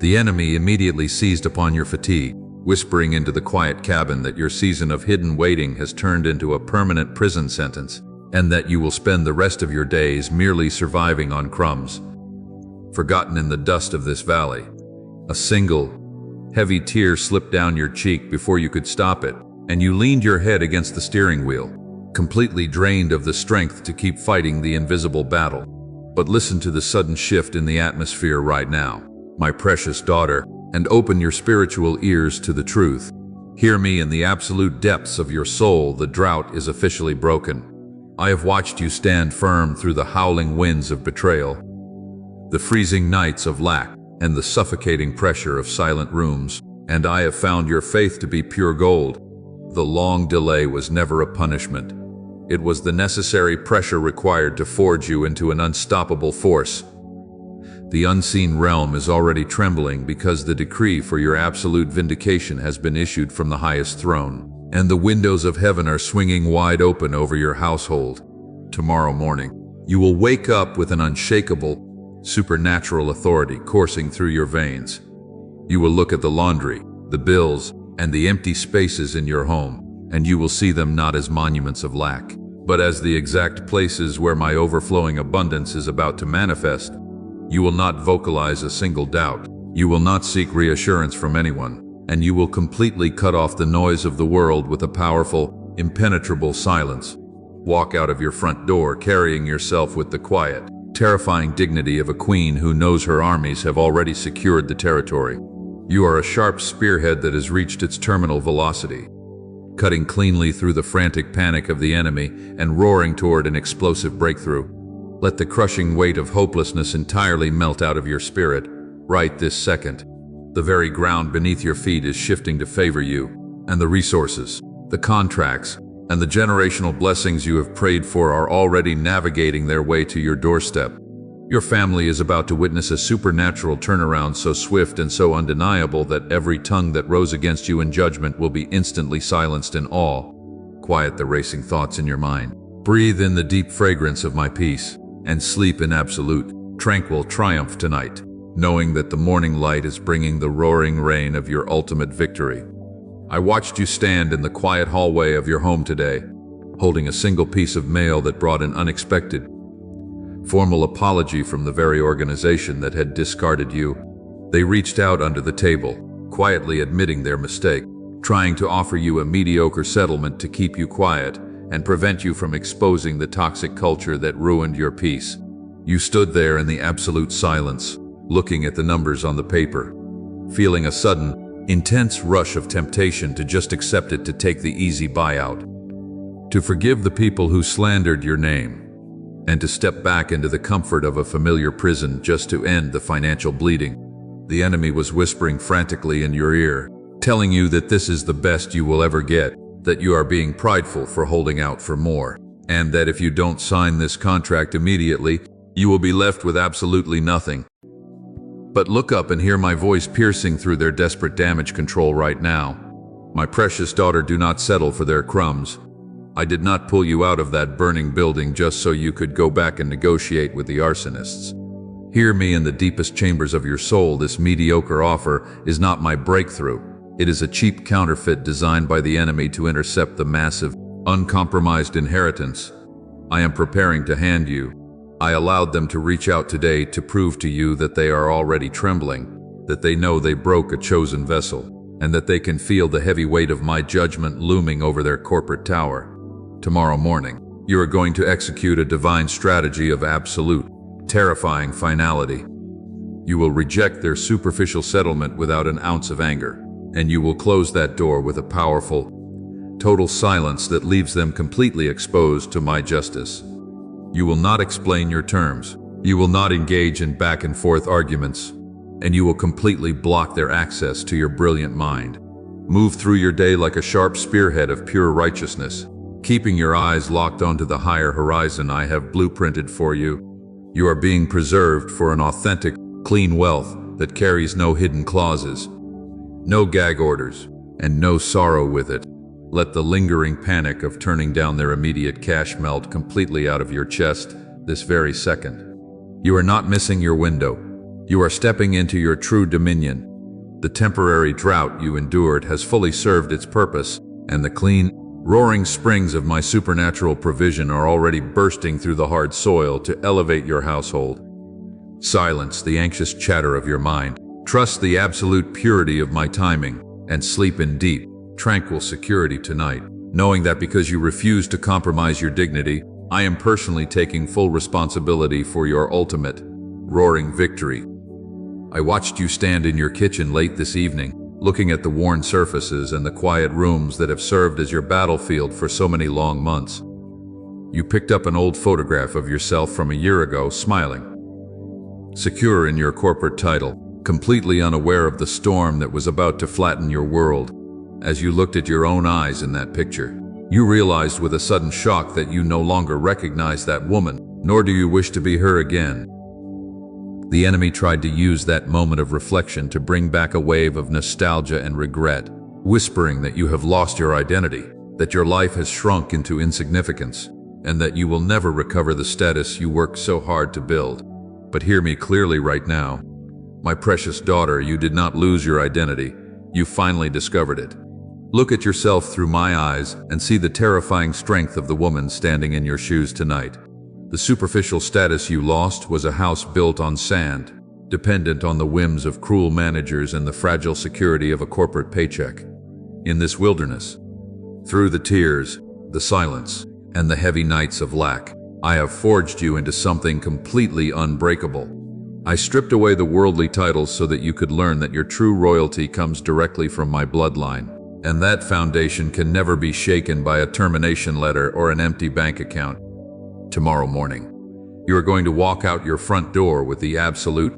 The enemy immediately seized upon your fatigue, whispering into the quiet cabin that your season of hidden waiting has turned into a permanent prison sentence, and that you will spend the rest of your days merely surviving on crumbs. Forgotten in the dust of this valley, a single, heavy tear slipped down your cheek before you could stop it, and you leaned your head against the steering wheel, completely drained of the strength to keep fighting the invisible battle. But listen to the sudden shift in the atmosphere right now, my precious daughter, and open your spiritual ears to the truth. Hear me in the absolute depths of your soul. The drought is officially broken. I have watched you stand firm through the howling winds of betrayal, the freezing nights of lack, and the suffocating pressure of silent rooms, and I have found your faith to be pure gold. The long delay was never a punishment. It was the necessary pressure required to forge you into an unstoppable force. The unseen realm is already trembling because the decree for your absolute vindication has been issued from the highest throne, and the windows of heaven are swinging wide open over your household. Tomorrow morning, you will wake up with an unshakable, supernatural authority coursing through your veins. You will look at the laundry, the bills, and the empty spaces in your home, and you will see them not as monuments of lack, but as the exact places where my overflowing abundance is about to manifest. You will not vocalize a single doubt. You will not seek reassurance from anyone, and you will completely cut off the noise of the world with a powerful, impenetrable silence. Walk out of your front door carrying yourself with the quiet, terrifying dignity of a queen who knows her armies have already secured the territory. You are a sharp spearhead that has reached its terminal velocity, cutting cleanly through the frantic panic of the enemy and roaring toward an explosive breakthrough. Let the crushing weight of hopelessness entirely melt out of your spirit, right this second. The very ground beneath your feet is shifting to favor you, and the resources, the contracts, and the generational blessings you have prayed for are already navigating their way to your doorstep. Your family is about to witness a supernatural turnaround so swift and so undeniable that every tongue that rose against you in judgment will be instantly silenced in awe. Quiet the racing thoughts in your mind. Breathe in the deep fragrance of my peace, and sleep in absolute, tranquil triumph tonight, knowing that the morning light is bringing the roaring rain of your ultimate victory. I watched you stand in the quiet hallway of your home today, holding a single piece of mail that brought an unexpected, formal apology from the very organization that had discarded you. They reached out under the table, quietly admitting their mistake, trying to offer you a mediocre settlement to keep you quiet and prevent you from exposing the toxic culture that ruined your peace. You stood there in the absolute silence, looking at the numbers on the paper, feeling a sudden, intense rush of temptation to just accept it, to take the easy buyout, to forgive the people who slandered your name, and to step back into the comfort of a familiar prison just to end the financial bleeding. The enemy was whispering frantically in your ear, telling you that this is the best you will ever get, that you are being prideful for holding out for more, and that if you don't sign this contract immediately, you will be left with absolutely nothing. But look up and hear my voice piercing through their desperate damage control right now. My precious daughter, do not settle for their crumbs. I did not pull you out of that burning building just so you could go back and negotiate with the arsonists. Hear me in the deepest chambers of your soul. This mediocre offer is not my breakthrough. It is a cheap counterfeit designed by the enemy to intercept the massive, uncompromised inheritance I am preparing to hand you. I allowed them to reach out today to prove to you that they are already trembling, that they know they broke a chosen vessel, and that they can feel the heavy weight of my judgment looming over their corporate tower. Tomorrow morning, you are going to execute a divine strategy of absolute, terrifying finality. You will reject their superficial settlement without an ounce of anger, and you will close that door with a powerful, total silence that leaves them completely exposed to my justice. You will not explain your terms. You will not engage in back and forth arguments, and you will completely block their access to your brilliant mind. Move through your day like a sharp spearhead of pure righteousness, keeping your eyes locked onto the higher horizon I have blueprinted for you. You are being preserved for an authentic, clean wealth that carries no hidden clauses, no gag orders, and no sorrow with it. Let the lingering panic of turning down their immediate cash melt completely out of your chest this very second. You are not missing your window. You are stepping into your true dominion. The temporary drought you endured has fully served its purpose, and the clean, roaring springs of my supernatural provision are already bursting through the hard soil to elevate your household. Silence the anxious chatter of your mind. Trust the absolute purity of my timing, and sleep in deep, tranquil security tonight, knowing that because you refuse to compromise your dignity, I am personally taking full responsibility for your ultimate, roaring victory. I watched you stand in your kitchen late this evening, looking at the worn surfaces and the quiet rooms that have served as your battlefield for so many long months. You picked up an old photograph of yourself from a year ago, smiling, secure in your corporate title, completely unaware of the storm that was about to flatten your world. As you looked at your own eyes in that picture, you realized with a sudden shock that you no longer recognize that woman, nor do you wish to be her again. The enemy tried to use that moment of reflection to bring back a wave of nostalgia and regret, whispering that you have lost your identity, that your life has shrunk into insignificance, and that you will never recover the status you worked so hard to build. But hear me clearly right now. My precious daughter, you did not lose your identity. You finally discovered it. Look at yourself through my eyes and see the terrifying strength of the woman standing in your shoes tonight. The superficial status you lost was a house built on sand, dependent on the whims of cruel managers and the fragile security of a corporate paycheck. In this wilderness, through the tears, the silence, and the heavy nights of lack, I have forged you into something completely unbreakable. I stripped away the worldly titles so that you could learn that your true royalty comes directly from my bloodline, and that foundation can never be shaken by a termination letter or an empty bank account. Tomorrow morning, you are going to walk out your front door with the absolute,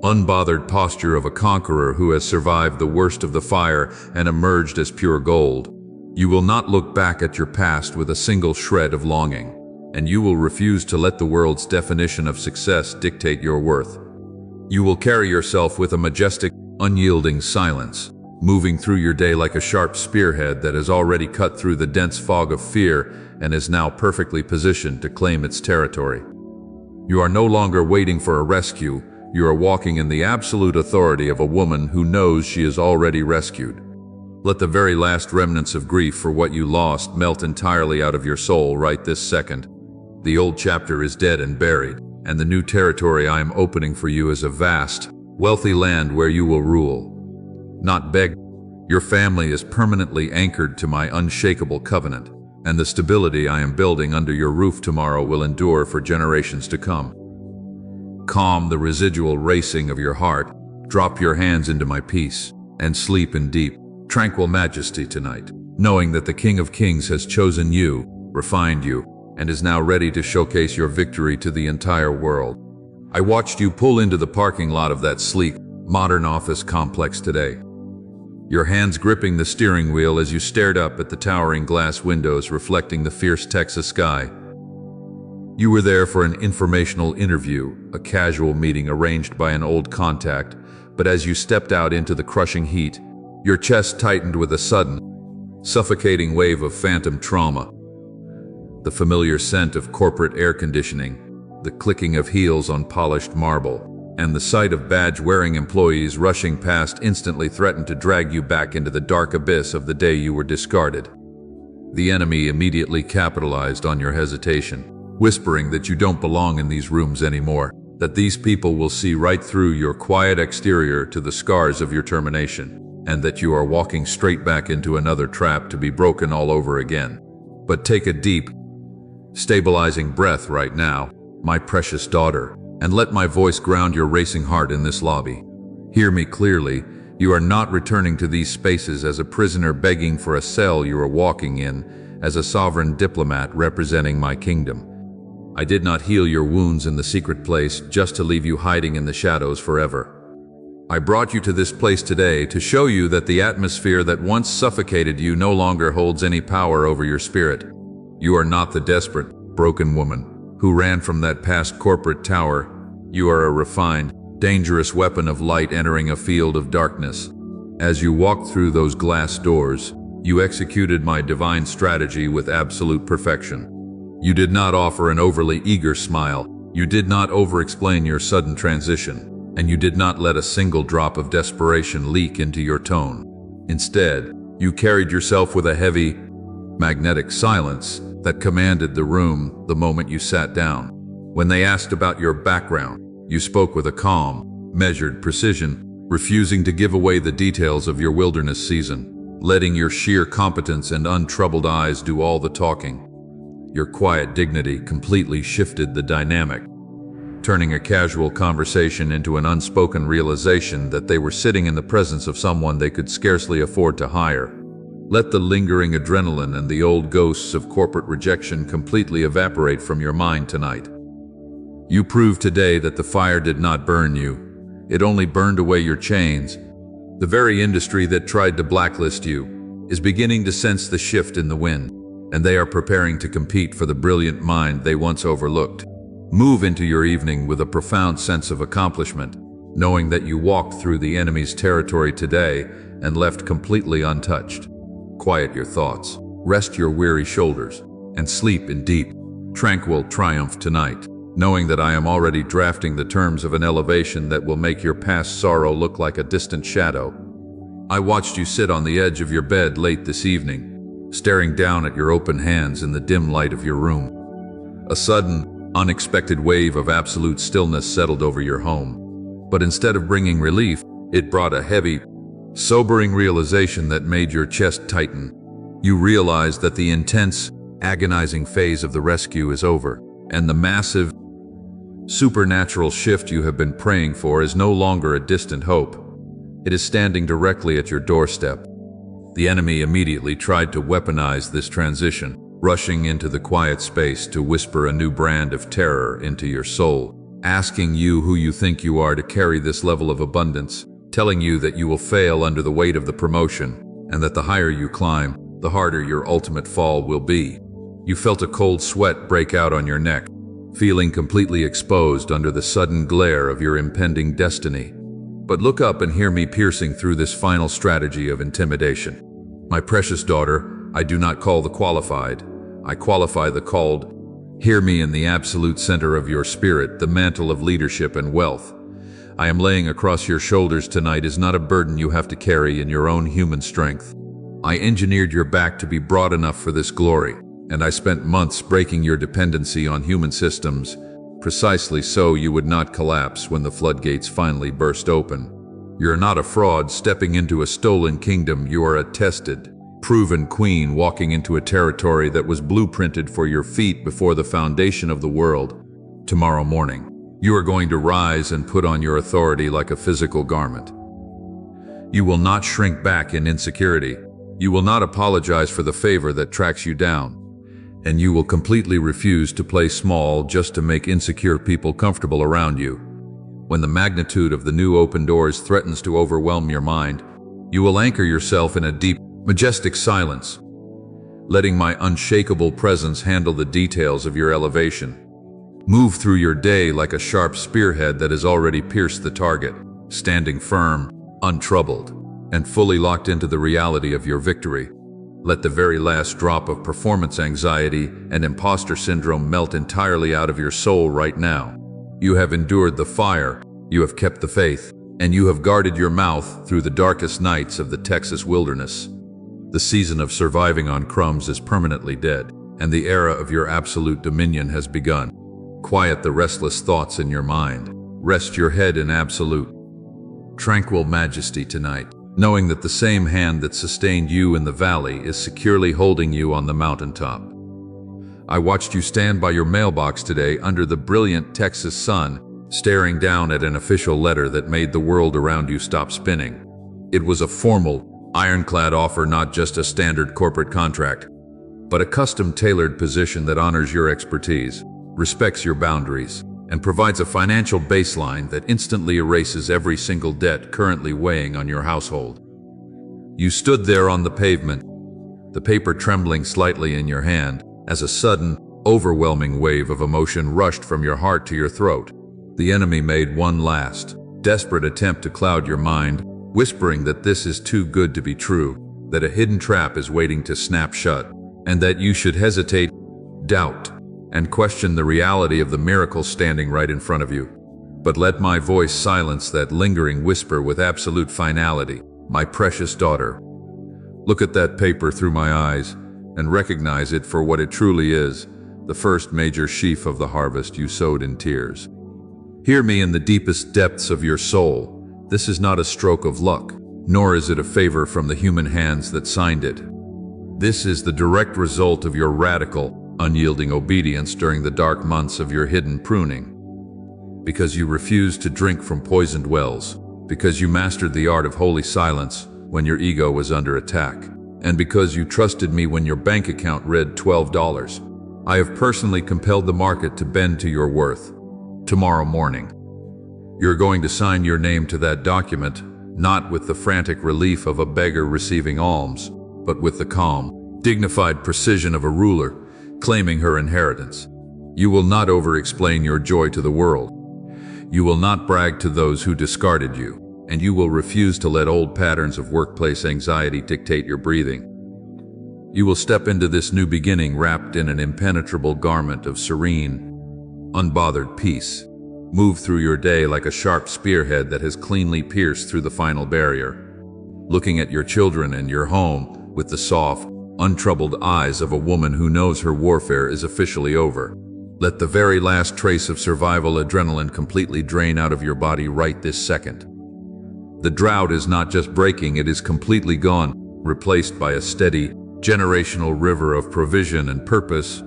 unbothered posture of a conqueror who has survived the worst of the fire and emerged as pure gold. You will not look back at your past with a single shred of longing, and you will refuse to let the world's definition of success dictate your worth. You will carry yourself with a majestic, unyielding silence, moving through your day like a sharp spearhead that has already cut through the dense fog of fear and is now perfectly positioned to claim its territory. You are no longer waiting for a rescue. You are walking in the absolute authority of a woman who knows she is already rescued. Let the very last remnants of grief for what you lost melt entirely out of your soul right this second. The old chapter is dead and buried, and the new territory I am opening for you is a vast, wealthy land where you will rule, not beg. Your family is permanently anchored to my unshakable covenant, and the stability I am building under your roof tomorrow will endure for generations to come. Calm the residual racing of your heart, drop your hands into my peace, and sleep in deep, tranquil majesty tonight, knowing that the King of Kings has chosen you, refined you, and is now ready to showcase your victory to the entire world. I watched you pull into the parking lot of that sleek, modern office complex today, your hands gripping the steering wheel as you stared up at the towering glass windows reflecting the fierce Texas sky. You were there for an informational interview, a casual meeting arranged by an old contact, but as you stepped out into the crushing heat, your chest tightened with a sudden, suffocating wave of phantom trauma. The familiar scent of corporate air conditioning, the clicking of heels on polished marble, and the sight of badge-wearing employees rushing past instantly threatened to drag you back into the dark abyss of the day you were discarded. The enemy immediately capitalized on your hesitation, whispering that you don't belong in these rooms anymore, that these people will see right through your quiet exterior to the scars of your termination, and that you are walking straight back into another trap to be broken all over again. But take a deep, stabilizing breath right now, my precious daughter, and let my voice ground your racing heart in this lobby. Hear me clearly, you are not returning to these spaces as a prisoner begging for a cell you are walking in, as a sovereign diplomat representing my kingdom. I did not heal your wounds in the secret place just to leave you hiding in the shadows forever. I brought you to this place today to show you that the atmosphere that once suffocated you no longer holds any power over your spirit. You are not the desperate, broken woman who ran from that past corporate tower. You are a refined, dangerous weapon of light entering a field of darkness. As you walked through those glass doors, you executed my divine strategy with absolute perfection. You did not offer an overly eager smile. You did not over-explain your sudden transition, and you did not let a single drop of desperation leak into your tone. Instead, you carried yourself with a heavy, magnetic silence that commanded the room the moment you sat down. When they asked about your background, you spoke with a calm, measured precision, refusing to give away the details of your wilderness season, letting your sheer competence and untroubled eyes do all the talking. Your quiet dignity completely shifted the dynamic, turning a casual conversation into an unspoken realization that they were sitting in the presence of someone they could scarcely afford to hire. Let the lingering adrenaline and the old ghosts of corporate rejection completely evaporate from your mind tonight. You proved today that the fire did not burn you. It only burned away your chains. The very industry that tried to blacklist you is beginning to sense the shift in the wind, and they are preparing to compete for the brilliant mind they once overlooked. Move into your evening with a profound sense of accomplishment, knowing that you walked through the enemy's territory today and left completely untouched. Quiet your thoughts, rest your weary shoulders, and sleep in deep, tranquil triumph tonight, knowing that I am already drafting the terms of an elevation that will make your past sorrow look like a distant shadow. I watched you sit on the edge of your bed late this evening, staring down at your open hands in the dim light of your room. A sudden, unexpected wave of absolute stillness settled over your home. But instead of bringing relief, it brought a heavy, sobering realization that made your chest tighten. You realized that the intense, agonizing phase of the rescue is over, And the massive, supernatural shift you have been praying for is no longer a distant hope. It is standing directly at your doorstep. The enemy immediately tried to weaponize this transition, rushing into the quiet space to whisper a new brand of terror into your soul, asking you who you think you are to carry this level of abundance, telling you that you will fail under the weight of the promotion, and that the higher you climb, the harder your ultimate fall will be. You felt a cold sweat break out on your neck, feeling completely exposed under the sudden glare of your impending destiny. But look up and hear me piercing through this final strategy of intimidation. My precious daughter, I do not call the qualified, I qualify the called. Hear me in the absolute center of your spirit, the mantle of leadership and wealth I am laying across your shoulders tonight is not a burden you have to carry in your own human strength. I engineered your back to be broad enough for this glory, and I spent months breaking your dependency on human systems, precisely so you would not collapse when the floodgates finally burst open. You're not a fraud stepping into a stolen kingdom, you are a tested, proven queen walking into a territory that was blueprinted for your feet before the foundation of the world. Tomorrow morning, you are going to rise and put on your authority like a physical garment. You will not shrink back in insecurity. You will not apologize for the favor that tracks you down. And you will completely refuse to play small just to make insecure people comfortable around you. When the magnitude of the new open doors threatens to overwhelm your mind, you will anchor yourself in a deep, majestic silence, letting my unshakable presence handle the details of your elevation. Move through your day like a sharp spearhead that has already pierced the target, standing firm, untroubled, and fully locked into the reality of your victory. Let the very last drop of performance anxiety and imposter syndrome melt entirely out of your soul right now. You have endured the fire, you have kept the faith, and you have guarded your mouth through the darkest nights of the Texas wilderness. The season of surviving on crumbs is permanently dead, and the era of your absolute dominion has begun. Quiet the restless thoughts in your mind. Rest your head in absolute, tranquil majesty tonight, knowing that the same hand that sustained you in the valley is securely holding you on the mountaintop. I watched you stand by your mailbox today under the brilliant Texas sun, staring down at an official letter that made the world around you stop spinning. It was a formal, ironclad offer, not just a standard corporate contract, but a custom-tailored position that honors your expertise, respects your boundaries, and provides a financial baseline that instantly erases every single debt currently weighing on your household. You stood there on the pavement, the paper trembling slightly in your hand, as a sudden, overwhelming wave of emotion rushed from your heart to your throat. The enemy made one last, desperate attempt to cloud your mind, whispering that this is too good to be true, that a hidden trap is waiting to snap shut, and that you should hesitate, doubt, and question the reality of the miracle standing right in front of you. But let my voice silence that lingering whisper with absolute finality. My precious daughter, look at that paper through my eyes and recognize it for what it truly is, the first major sheaf of the harvest you sowed in tears. Hear me in the deepest depths of your soul. This is not a stroke of luck, nor is it a favor from the human hands that signed it. This is the direct result of your radical, unyielding obedience during the dark months of your hidden pruning. Because you refused to drink from poisoned wells, because you mastered the art of holy silence when your ego was under attack, and because you trusted me when your bank account read $12, I have personally compelled the market to bend to your worth. Tomorrow morning, you're going to sign your name to that document, not with the frantic relief of a beggar receiving alms, but with the calm, dignified precision of a ruler claiming her inheritance. You will not over-explain your joy to the world. You will not brag to those who discarded you, and you will refuse to let old patterns of workplace anxiety dictate your breathing. You will step into this new beginning wrapped in an impenetrable garment of serene, unbothered peace. Move through your day like a sharp spearhead that has cleanly pierced through the final barrier, looking at your children and your home with the soft, untroubled eyes of a woman who knows her warfare is officially over. Let the very last trace of survival adrenaline completely drain out of your body right this second. The drought is not just breaking, it is completely gone, replaced by a steady, generational river of provision and purpose.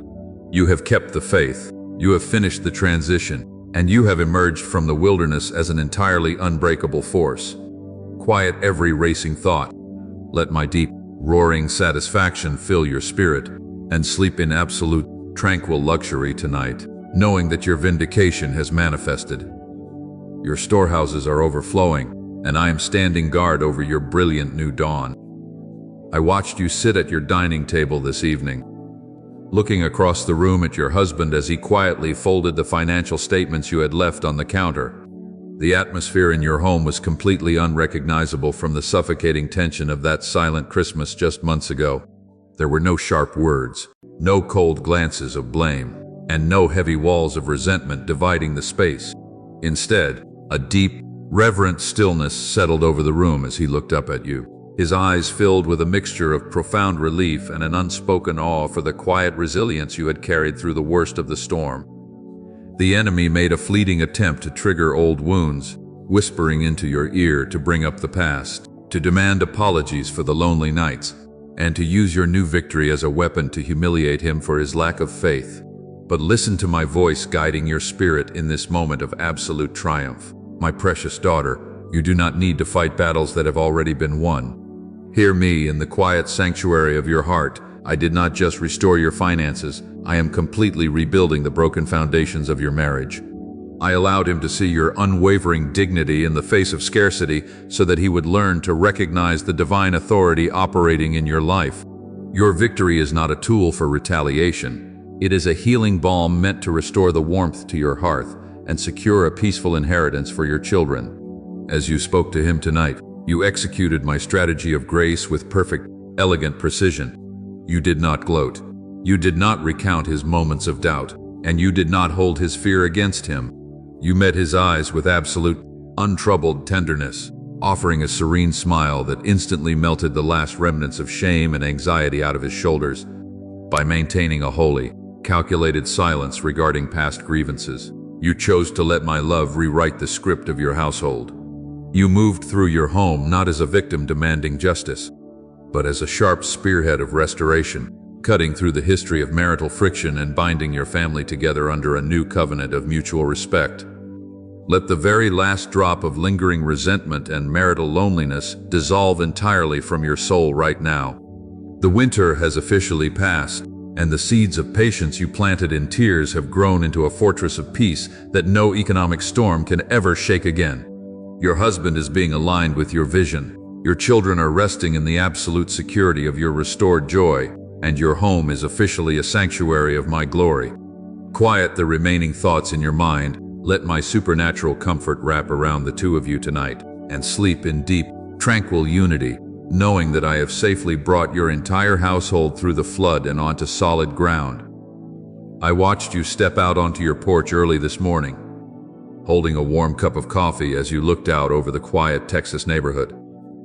You have kept the faith. You have finished the transition, and you have emerged from the wilderness as an entirely unbreakable force. Quiet every racing thought. Let my deep, roaring satisfaction fill your spirit, and sleep in absolute, tranquil luxury tonight, knowing that your vindication has manifested. Your storehouses are overflowing, and I am standing guard over your brilliant new dawn. I watched you sit at your dining table this evening, looking across the room at your husband as he quietly folded the financial statements you had left on the counter. The atmosphere in your home was completely unrecognizable from the suffocating tension of that silent Christmas just months ago. There were no sharp words, no cold glances of blame, and no heavy walls of resentment dividing the space. Instead, a deep, reverent stillness settled over the room as he looked up at you, his eyes filled with a mixture of profound relief and an unspoken awe for the quiet resilience you had carried through the worst of the storm. The enemy made a fleeting attempt to trigger old wounds, whispering into your ear to bring up the past, to demand apologies for the lonely nights, and to use your new victory as a weapon to humiliate him for his lack of faith. But listen to my voice guiding your spirit in this moment of absolute triumph. My precious daughter, you do not need to fight battles that have already been won. Hear me in the quiet sanctuary of your heart. I did not just restore your finances, I am completely rebuilding the broken foundations of your marriage. I allowed him to see your unwavering dignity in the face of scarcity so that he would learn to recognize the divine authority operating in your life. Your victory is not a tool for retaliation. It is a healing balm meant to restore the warmth to your hearth and secure a peaceful inheritance for your children. As you spoke to him tonight, you executed my strategy of grace with perfect, elegant precision. You did not gloat. You did not recount his moments of doubt, and you did not hold his fear against him. You met his eyes with absolute, untroubled tenderness, offering a serene smile that instantly melted the last remnants of shame and anxiety out of his shoulders. By maintaining a holy, calculated silence regarding past grievances, you chose to let my love rewrite the script of your household. You moved through your home not as a victim demanding justice, but as a sharp spearhead of restoration, cutting through the history of marital friction and binding your family together under a new covenant of mutual respect. Let the very last drop of lingering resentment and marital loneliness dissolve entirely from your soul right now. The winter has officially passed, and the seeds of patience you planted in tears have grown into a fortress of peace that no economic storm can ever shake again. Your husband is being aligned with your vision. Your children are resting in the absolute security of your restored joy, and your home is officially a sanctuary of my glory. Quiet the remaining thoughts in your mind. Let my supernatural comfort wrap around the two of you tonight, and sleep in deep, tranquil unity, knowing that I have safely brought your entire household through the flood and onto solid ground. I watched you step out onto your porch early this morning, holding a warm cup of coffee as you looked out over the quiet Texas neighborhood.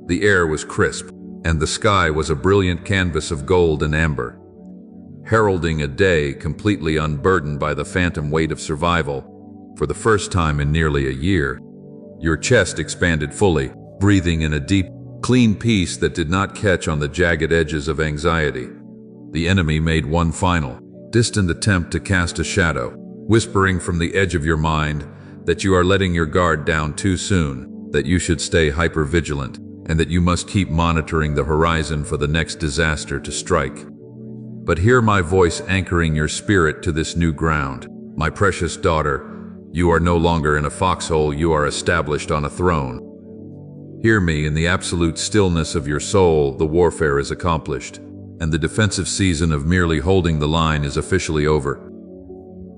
The air was crisp, and the sky was a brilliant canvas of gold and amber, heralding a day completely unburdened by the phantom weight of survival. For the first time in nearly a year, your chest expanded fully, breathing in a deep, clean peace that did not catch on the jagged edges of anxiety. The enemy made one final, distant attempt to cast a shadow, whispering from the edge of your mind that you are letting your guard down too soon, that you should stay hyper-vigilant, and that you must keep monitoring the horizon for the next disaster to strike. But hear my voice anchoring your spirit to this new ground. My precious daughter, you are no longer in a foxhole, you are established on a throne. Hear me, in the absolute stillness of your soul, the warfare is accomplished, and the defensive season of merely holding the line is officially over.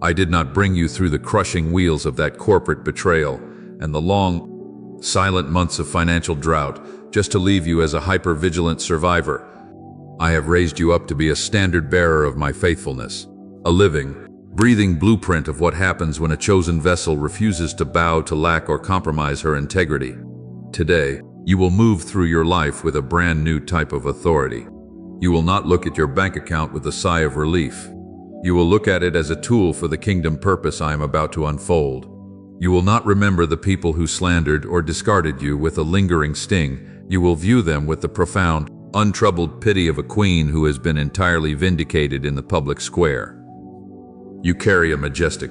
I did not bring you through the crushing wheels of that corporate betrayal and the long, silent months of financial drought just to leave you as a hyper-vigilant survivor. I have raised you up to be a standard-bearer of my faithfulness, a living, breathing blueprint of what happens when a chosen vessel refuses to bow to lack or compromise her integrity. Today, you will move through your life with a brand new type of authority. You will not look at your bank account with a sigh of relief. You will look at it as a tool for the kingdom purpose I am about to unfold. You will not remember the people who slandered or discarded you with a lingering sting. You will view them with the profound, untroubled pity of a queen who has been entirely vindicated in the public square. You carry a majestic,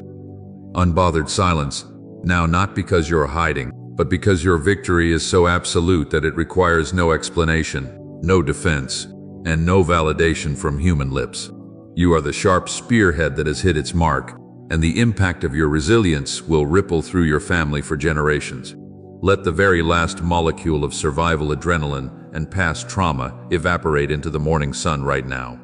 unbothered silence, now not because you're hiding, but because your victory is so absolute that it requires no explanation, no defense, and no validation from human lips. You are the sharp spearhead that has hit its mark, and the impact of your resilience will ripple through your family for generations. Let the very last molecule of survival adrenaline and past trauma evaporate into the morning sun right now.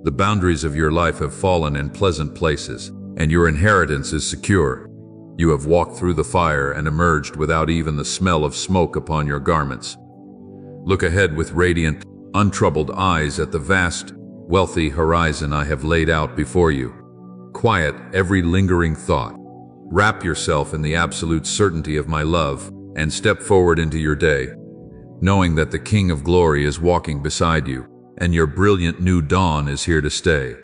The boundaries of your life have fallen in pleasant places, and your inheritance is secure. You have walked through the fire and emerged without even the smell of smoke upon your garments. Look ahead with radiant, untroubled eyes at the vast, wealthy horizon I have laid out before you. Quiet every lingering thought. Wrap yourself in the absolute certainty of my love and step forward into your day, knowing that the King of Glory is walking beside you and your brilliant new dawn is here to stay.